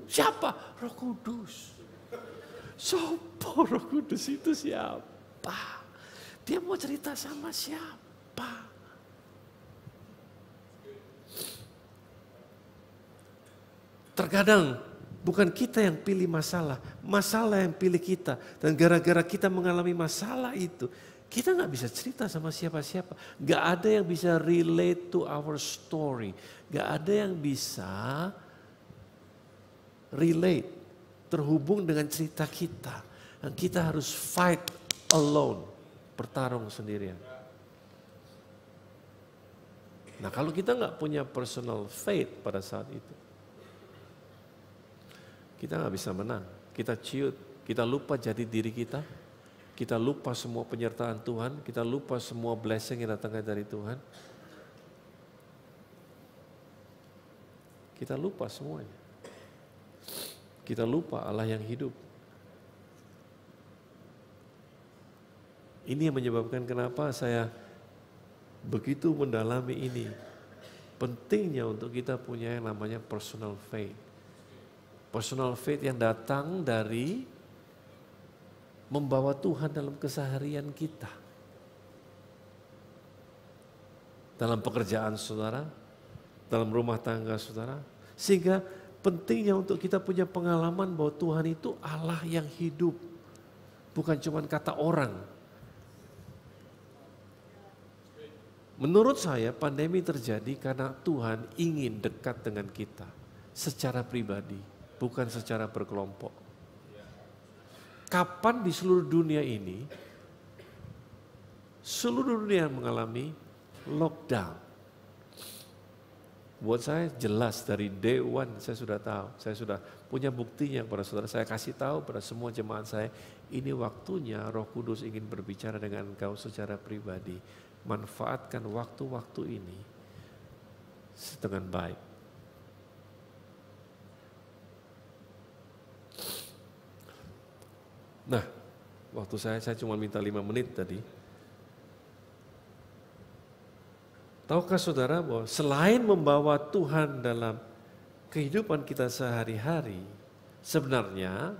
Siapa? Roh Kudus. Siapa Roh Kudus itu siapa? Dia mau cerita sama siapa? Terkadang bukan kita yang pilih masalah yang pilih kita. Dan gara-gara kita mengalami masalah itu, kita gak bisa cerita sama siapa-siapa. Gak ada yang bisa relate to our story. Gak ada yang bisa relate, terhubung dengan cerita kita. Dan kita harus fight alone, bertarung sendirian. Nah kalau kita gak punya personal faith pada saat itu, kita gak bisa menang. Kita ciut, kita lupa jadi diri kita. Kita lupa semua penyertaan Tuhan, kita lupa semua blessing yang datangnya dari Tuhan. Kita lupa semuanya. Kita lupa Allah yang hidup. Ini yang menyebabkan kenapa saya begitu mendalami ini. Pentingnya untuk kita punya yang namanya personal faith. Personal faith yang datang dari membawa Tuhan dalam keseharian kita. Dalam pekerjaan saudara, dalam rumah tangga saudara. Sehingga pentingnya untuk kita punya pengalaman bahwa Tuhan itu Allah yang hidup. Bukan cuma kata orang. Menurut saya pandemi terjadi karena Tuhan ingin dekat dengan kita. Secara pribadi, bukan secara berkelompok. Kapan di seluruh dunia ini, seluruh dunia mengalami lockdown. Buat saya jelas dari day one saya sudah tahu, saya sudah punya buktinya kepada saudara. Saya kasih tahu pada semua jemaat saya, ini waktunya Roh Kudus ingin berbicara dengan engkau secara pribadi. Manfaatkan waktu-waktu ini dengan baik. Nah, waktu saya cuma minta 5 menit tadi. Tahukah saudara bahwa selain membawa Tuhan dalam kehidupan kita sehari-hari, sebenarnya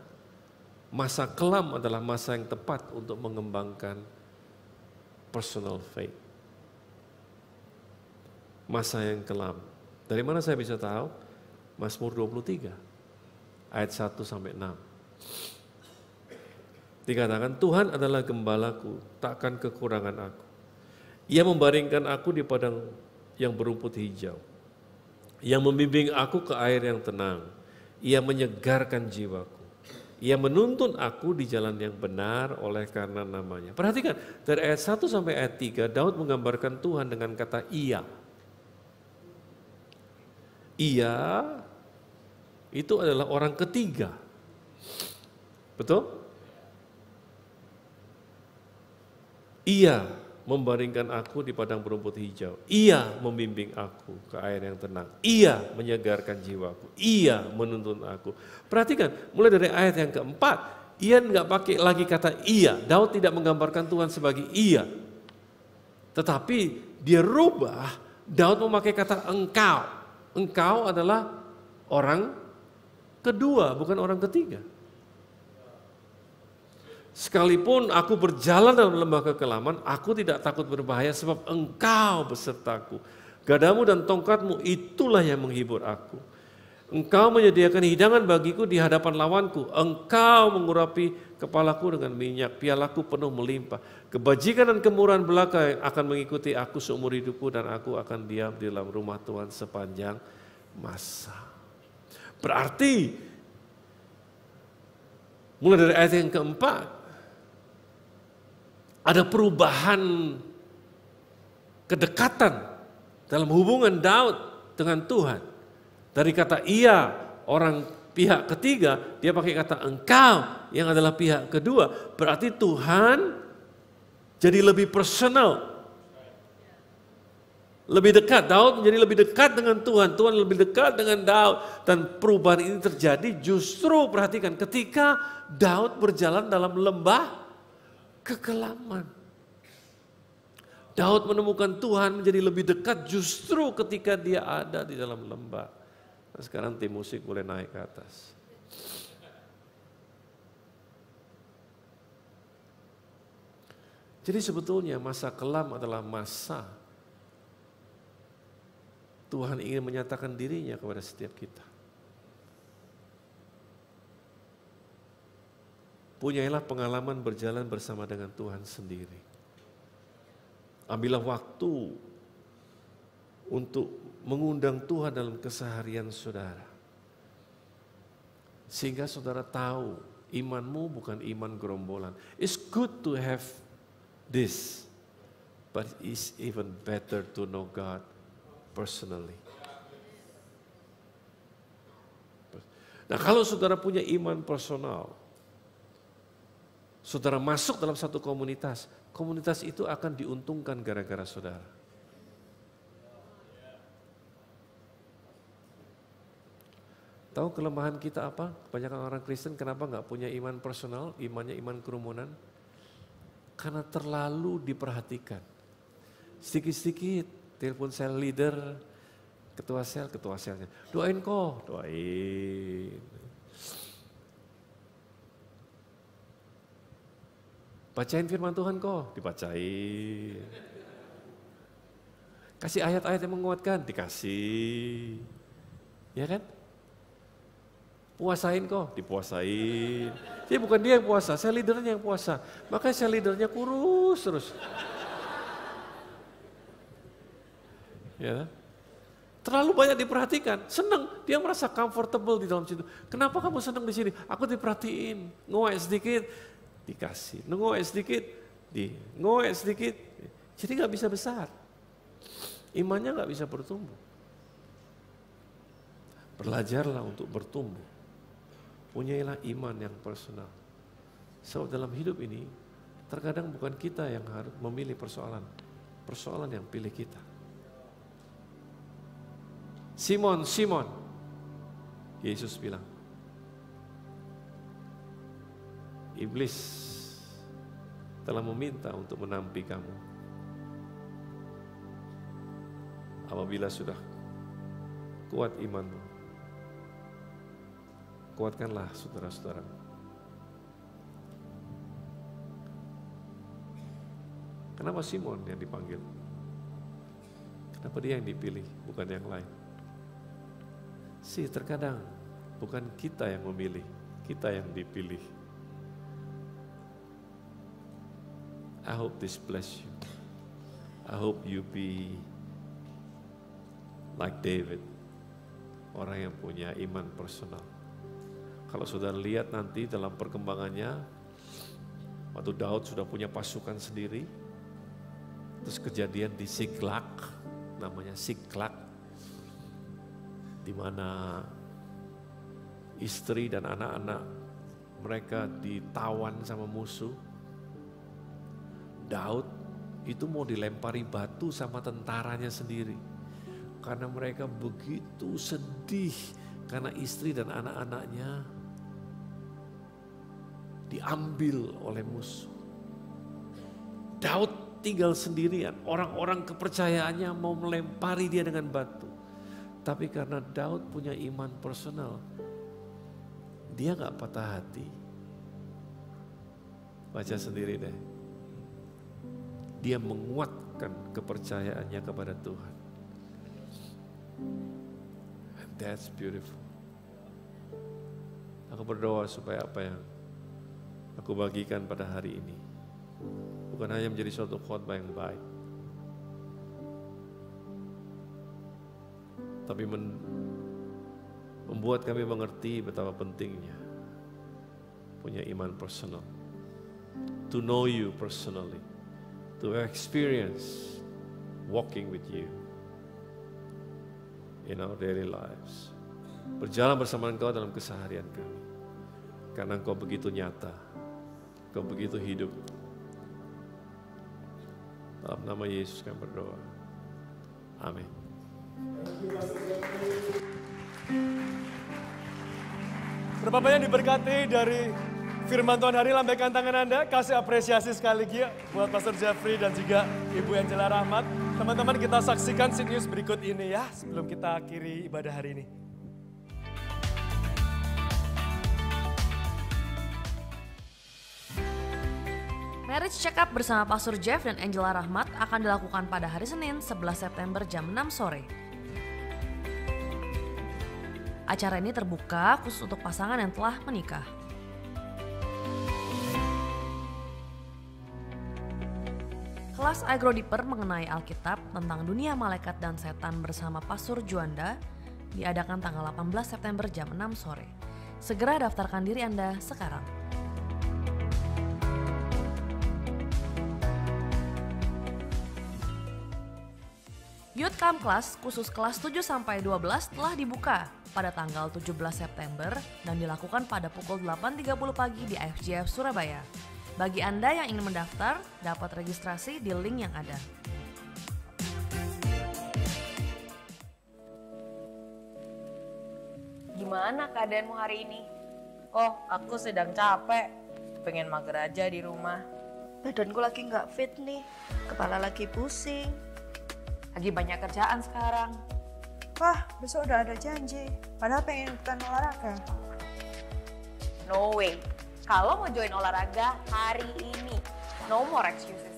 masa kelam adalah masa yang tepat untuk mengembangkan personal faith. Masa yang kelam. Dari mana saya bisa tahu? Mazmur 23, ayat 1 sampai 6. Dikatakan, Tuhan adalah gembalaku, takkan kekurangan aku. Ia membaringkan aku di padang yang berumput hijau. Ia membimbing aku ke air yang tenang. Ia menyegarkan jiwaku. Ia menuntun aku di jalan yang benar oleh karena namanya. Perhatikan, dari ayat 1 sampai ayat 3, Daud menggambarkan Tuhan dengan kata ia. Ia itu adalah orang ketiga. Betul? Ia membaringkan aku di padang berumput hijau. Ia membimbing aku ke air yang tenang. Ia menyegarkan jiwaku. Ia menuntun aku. Perhatikan, mulai dari ayat yang keempat, ia nggak pakai lagi kata ia. Daud tidak menggambarkan Tuhan sebagai ia. Tetapi dia rubah, Daud memakai kata engkau. Engkau adalah orang kedua, bukan orang ketiga. Sekalipun aku berjalan dalam lembah kekelaman, aku tidak takut berbahaya sebab engkau besertaku. Gadamu dan tongkatmu itulah yang menghibur aku. Engkau menyediakan hidangan bagiku di hadapan lawanku. Engkau mengurapi kepalaku dengan minyak, pialaku penuh melimpah. Kebajikan dan kemurahan belaka yang akan mengikuti aku seumur hidupku dan aku akan diam di dalam rumah Tuhan sepanjang masa. Berarti Mulai dari ayat yang keempat, ada perubahan kedekatan dalam hubungan Daud dengan Tuhan. Dari kata ia, orang pihak ketiga, dia pakai kata engkau yang adalah pihak kedua. Berarti Tuhan jadi lebih personal. Lebih dekat, Daud menjadi lebih dekat dengan Tuhan. Tuhan lebih dekat dengan Daud. Dan perubahan ini terjadi justru, perhatikan, ketika Daud berjalan dalam lembah kekelaman. Daud menemukan Tuhan menjadi lebih dekat justru ketika dia ada di dalam lembah. Nah, sekarang tim musik boleh naik ke atas. Jadi sebetulnya masa kelam adalah masa Tuhan ingin menyatakan dirinya kepada setiap kita. Punyailah pengalaman berjalan bersama dengan Tuhan sendiri. Ambillah waktu untuk mengundang Tuhan dalam keseharian saudara. Sehingga saudara tahu imanmu bukan iman gerombolan. It's good to have this, but it's even better to know God personally. Nah, kalau saudara punya iman personal, saudara masuk dalam satu komunitas, komunitas itu akan diuntungkan gara-gara saudara. Tahu kelemahan kita apa? Kebanyakan orang Kristen kenapa nggak punya iman personal, imannya iman kerumunan? Karena terlalu diperhatikan. Sedikit-sedikit telepon sel leader, ketua selnya. Doain kok, doain. Bacain firman Tuhan kok, dibacain. Kasih ayat-ayat yang menguatkan, dikasih. Ya kan? Puasain kok, dipuasain. Jadi bukan dia yang puasa, sel leadernya yang puasa. Makanya sel leadernya kurus terus. Ya, terlalu banyak diperhatikan, senang, dia merasa comfortable di dalam situ. Kenapa kamu senang di sini? Aku diperhatiin, ngoek sedikit, dikasih, ngoek sedikit, ngoek sedikit. Jadi nggak bisa besar, imannya nggak bisa bertumbuh. Belajarlah untuk bertumbuh, punyailah iman yang personal. So dalam hidup ini, terkadang bukan kita yang harus memilih persoalan yang pilih kita. Simon, Simon, Yesus bilang, iblis telah meminta untuk menampi kamu. Apabila sudah kuat imanmu, kuatkanlah saudara-saudara. Kenapa Simon yang dipanggil? Kenapa dia yang dipilih, bukan yang lain? Terkadang bukan kita yang memilih, kita yang dipilih. I hope this bless you. I hope you be like David, orang yang punya iman personal. Kalau saudara lihat nanti dalam perkembangannya, waktu Daud sudah punya pasukan sendiri, terus kejadian di Siklag, namanya Siklag, di mana istri dan anak-anak mereka ditawan sama musuh. Daud itu mau dilempari batu sama tentaranya sendiri. Karena mereka begitu sedih karena istri dan anak-anaknya diambil oleh musuh. Daud tinggal sendirian, orang-orang kepercayaannya mau melempari dia dengan batu. Tapi karena Daud punya iman personal, dia gak patah hati. Baca sendiri deh. Dia menguatkan kepercayaannya kepada Tuhan. And that's beautiful. Aku berdoa supaya apa yang aku bagikan pada hari ini bukan hanya menjadi suatu khotbah yang baik, tapi membuat kami mengerti betapa pentingnya punya iman personal. To know you personally. To experience walking with you in our daily lives. Berjalan bersama Engkau dalam keseharian kami. Karena Engkau begitu nyata. Engkau begitu hidup. Dalam nama Yesus kami berdoa. Amin. Berapa banyak diberkati dari firman Tuhan hari, lambaikan tangan Anda, kasih apresiasi sekali lagi ya buat Pastor Jeffrey dan juga Ibu Angela Rahmat. Teman-teman, kita saksikan Seed News berikut ini ya sebelum kita akhiri ibadah hari ini. Marriage Check Up bersama Pastor Jeff dan Angela Rahmat akan dilakukan pada hari Senin 11 September jam 6 sore. Acara ini terbuka khusus untuk pasangan yang telah menikah. Kelas I Grow Deeper mengenai Alkitab tentang dunia malaikat dan setan bersama Pastor Juanda diadakan tanggal 18 September jam 6 sore. Segera daftarkan diri Anda sekarang. Youth Camp Class khusus kelas 7-12 telah dibuka pada tanggal 17 September dan dilakukan pada pukul 8.30 pagi di IFJF Surabaya. Bagi Anda yang ingin mendaftar, dapat registrasi di link yang ada. Gimana keadaanmu hari ini? Oh, aku sedang capek. Pengen mager aja di rumah. Badanku lagi nggak fit nih, kepala lagi pusing. Lagi banyak kerjaan sekarang. Wah, besok udah ada janji. Padahal pengen ikutan olahraga. No way. Kalau mau join olahraga hari ini, no more excuses.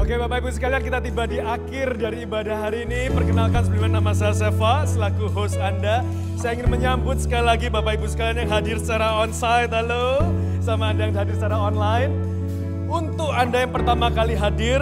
Oke Bapak Ibu sekalian, kita tiba di akhir dari ibadah hari ini. Perkenalkan sebelumnya, nama saya Seva selaku host Anda. Saya ingin menyambut sekali lagi Bapak Ibu sekalian yang hadir secara onsite, halo, sama Anda yang hadir secara online. Untuk Anda yang pertama kali hadir,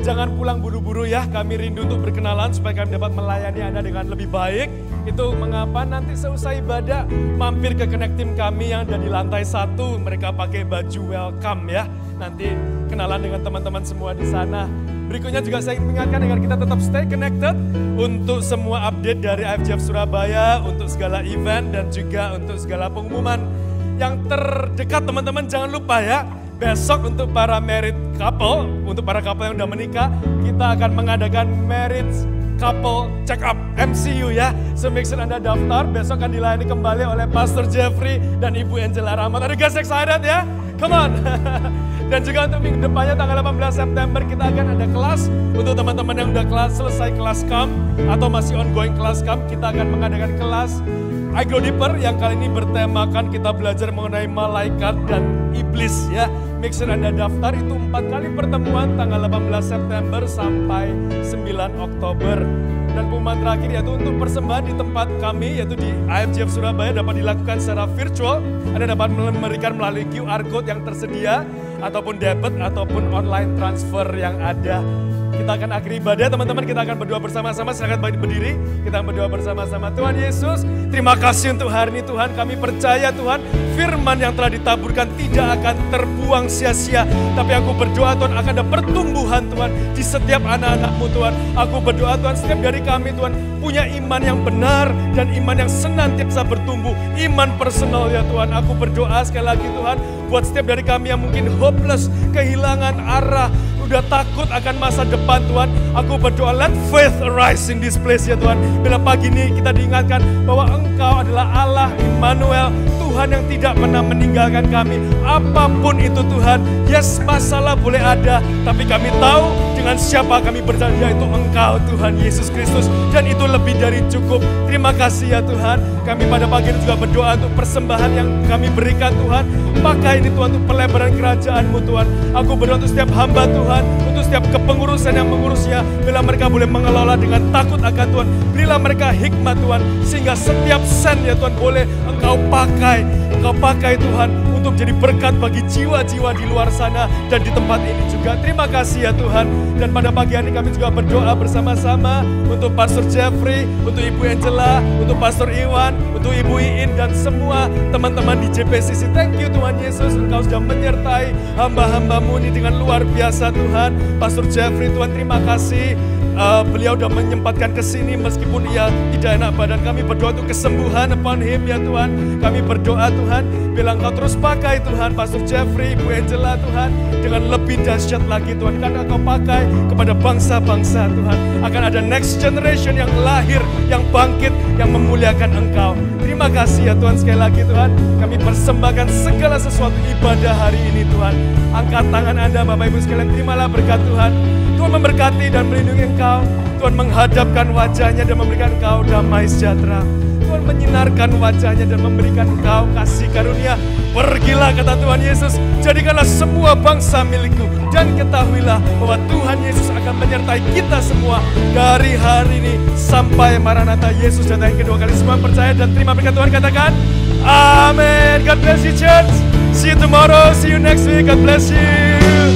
jangan pulang buru-buru ya, kami rindu untuk berkenalan supaya kami dapat melayani Anda dengan lebih baik. Itu mengapa nanti seusai ibadah mampir ke Connect Team kami yang ada di lantai 1, mereka pakai baju welcome ya. Nanti kenalan dengan teman-teman semua di sana. Berikutnya juga saya ingin mengingatkan agar kita tetap stay connected untuk semua update dari IFJF Surabaya, untuk segala event dan juga untuk segala pengumuman yang terdekat. Teman-teman jangan lupa ya, besok untuk para married couple, untuk para couple yang udah menikah, kita akan mengadakan marriage couple check up MCU ya. So make sure Anda daftar, besok akan dilayani kembali oleh Pastor Jeffrey dan Ibu Angela Rahmat. Are you guys excited ya? Come on. Dan juga untuk minggu depannya tanggal 18 September kita akan ada kelas untuk teman-teman yang udah selesai kelas camp atau masih ongoing kelas camp. Kita akan mengadakan kelas I Grow Deeper yang kali ini bertemakan kita belajar mengenai malaikat dan iblis ya. Make sure Anda daftar, itu 4 kali pertemuan tanggal 18 September sampai 9 Oktober. Dan pengumuman terakhir yaitu untuk persembahan di tempat kami yaitu di IFJF Surabaya dapat dilakukan secara virtual. Anda dapat memberikan melalui QR Code yang tersedia ataupun debit ataupun online transfer yang ada. Kita akan akhiri ibadah, teman-teman, kita akan berdoa bersama-sama. Silakan berdiri, kita akan berdoa bersama-sama. Tuhan Yesus, terima kasih untuk hari ini Tuhan. Kami percaya Tuhan, firman yang telah ditaburkan tidak akan terbuang sia-sia. Tapi aku berdoa Tuhan akan ada pertumbuhan Tuhan di setiap anak-anak-Mu Tuhan. Aku berdoa Tuhan setiap dari kami Tuhan punya iman yang benar dan iman yang senantiasa bertumbuh. Iman personal ya Tuhan. Aku berdoa sekali lagi Tuhan buat setiap dari kami yang mungkin hopeless, kehilangan arah, udah takut akan masa depan Tuhan. Aku berdoa let faith arise in this place ya Tuhan. Bila pagi ini kita diingatkan bahwa Engkau adalah Allah Immanuel, Tuhan Tuhan yang tidak pernah meninggalkan kami. Apapun itu Tuhan, yes masalah boleh ada, tapi kami tahu dengan siapa kami berjalan, yaitu Engkau Tuhan Yesus Kristus. Dan itu lebih dari cukup. Terima kasih ya Tuhan. Kami pada pagi ini juga berdoa untuk persembahan yang kami berikan Tuhan. Pakai ini Tuhan untuk pelebaran kerajaan-Mu Tuhan. Aku berdoa untuk setiap hamba Tuhan, untuk setiap kepengurusan yang mengurusnya. Bila mereka boleh mengelola dengan takut akan Tuhan. Berilah mereka hikmat Tuhan, sehingga setiap sen ya Tuhan boleh Engkau pakai. Engkau pakai Tuhan untuk jadi berkat bagi jiwa-jiwa di luar sana dan di tempat ini juga. Terima kasih ya Tuhan. Dan pada pagi hari kami juga berdoa bersama-sama untuk Pastor Jeffrey, untuk Ibu Angela, untuk Pastor Iwan, untuk Ibu Iin dan semua teman-teman di JPCC. Thank you Tuhan Yesus, Engkau sudah menyertai hamba-hamba-Mu ini dengan luar biasa Tuhan. Pastor Jeffrey Tuhan terima kasih. Beliau sudah menyempatkan ke sini meskipun ia tidak enak badan. Kami berdoa untuk kesembuhan upon him ya Tuhan. Kami berdoa Tuhan, bila Engkau terus pakai Tuhan Pastor Jeffrey, Ibu Angela Tuhan, dengan lebih dahsyat lagi Tuhan. Karena Engkau pakai kepada bangsa-bangsa Tuhan. Akan ada next generation yang lahir, yang bangkit, yang memuliakan Engkau. Terima kasih ya Tuhan sekali lagi Tuhan. Kami persembahkan segala sesuatu ibadah hari ini Tuhan. Angkat tangan Anda Bapak Ibu sekalian, terimalah berkat Tuhan. Tuhan memberkati dan melindungi Engkau. Tuhan menghadapkan wajahnya dan memberikan Engkau damai sejahtera. Tuhan menyinarkan wajahnya dan memberikan Engkau kasih karunia. Pergilah kata Tuhan Yesus, jadikanlah semua bangsa milikku. Dan ketahuilah bahwa Tuhan Yesus akan menyertai kita semua dari hari ini sampai Maranatha Yesus datang yang kedua kali. Semua percaya dan terima berkat Tuhan, katakan amin. God bless you church. See you tomorrow, see you next week. God bless you.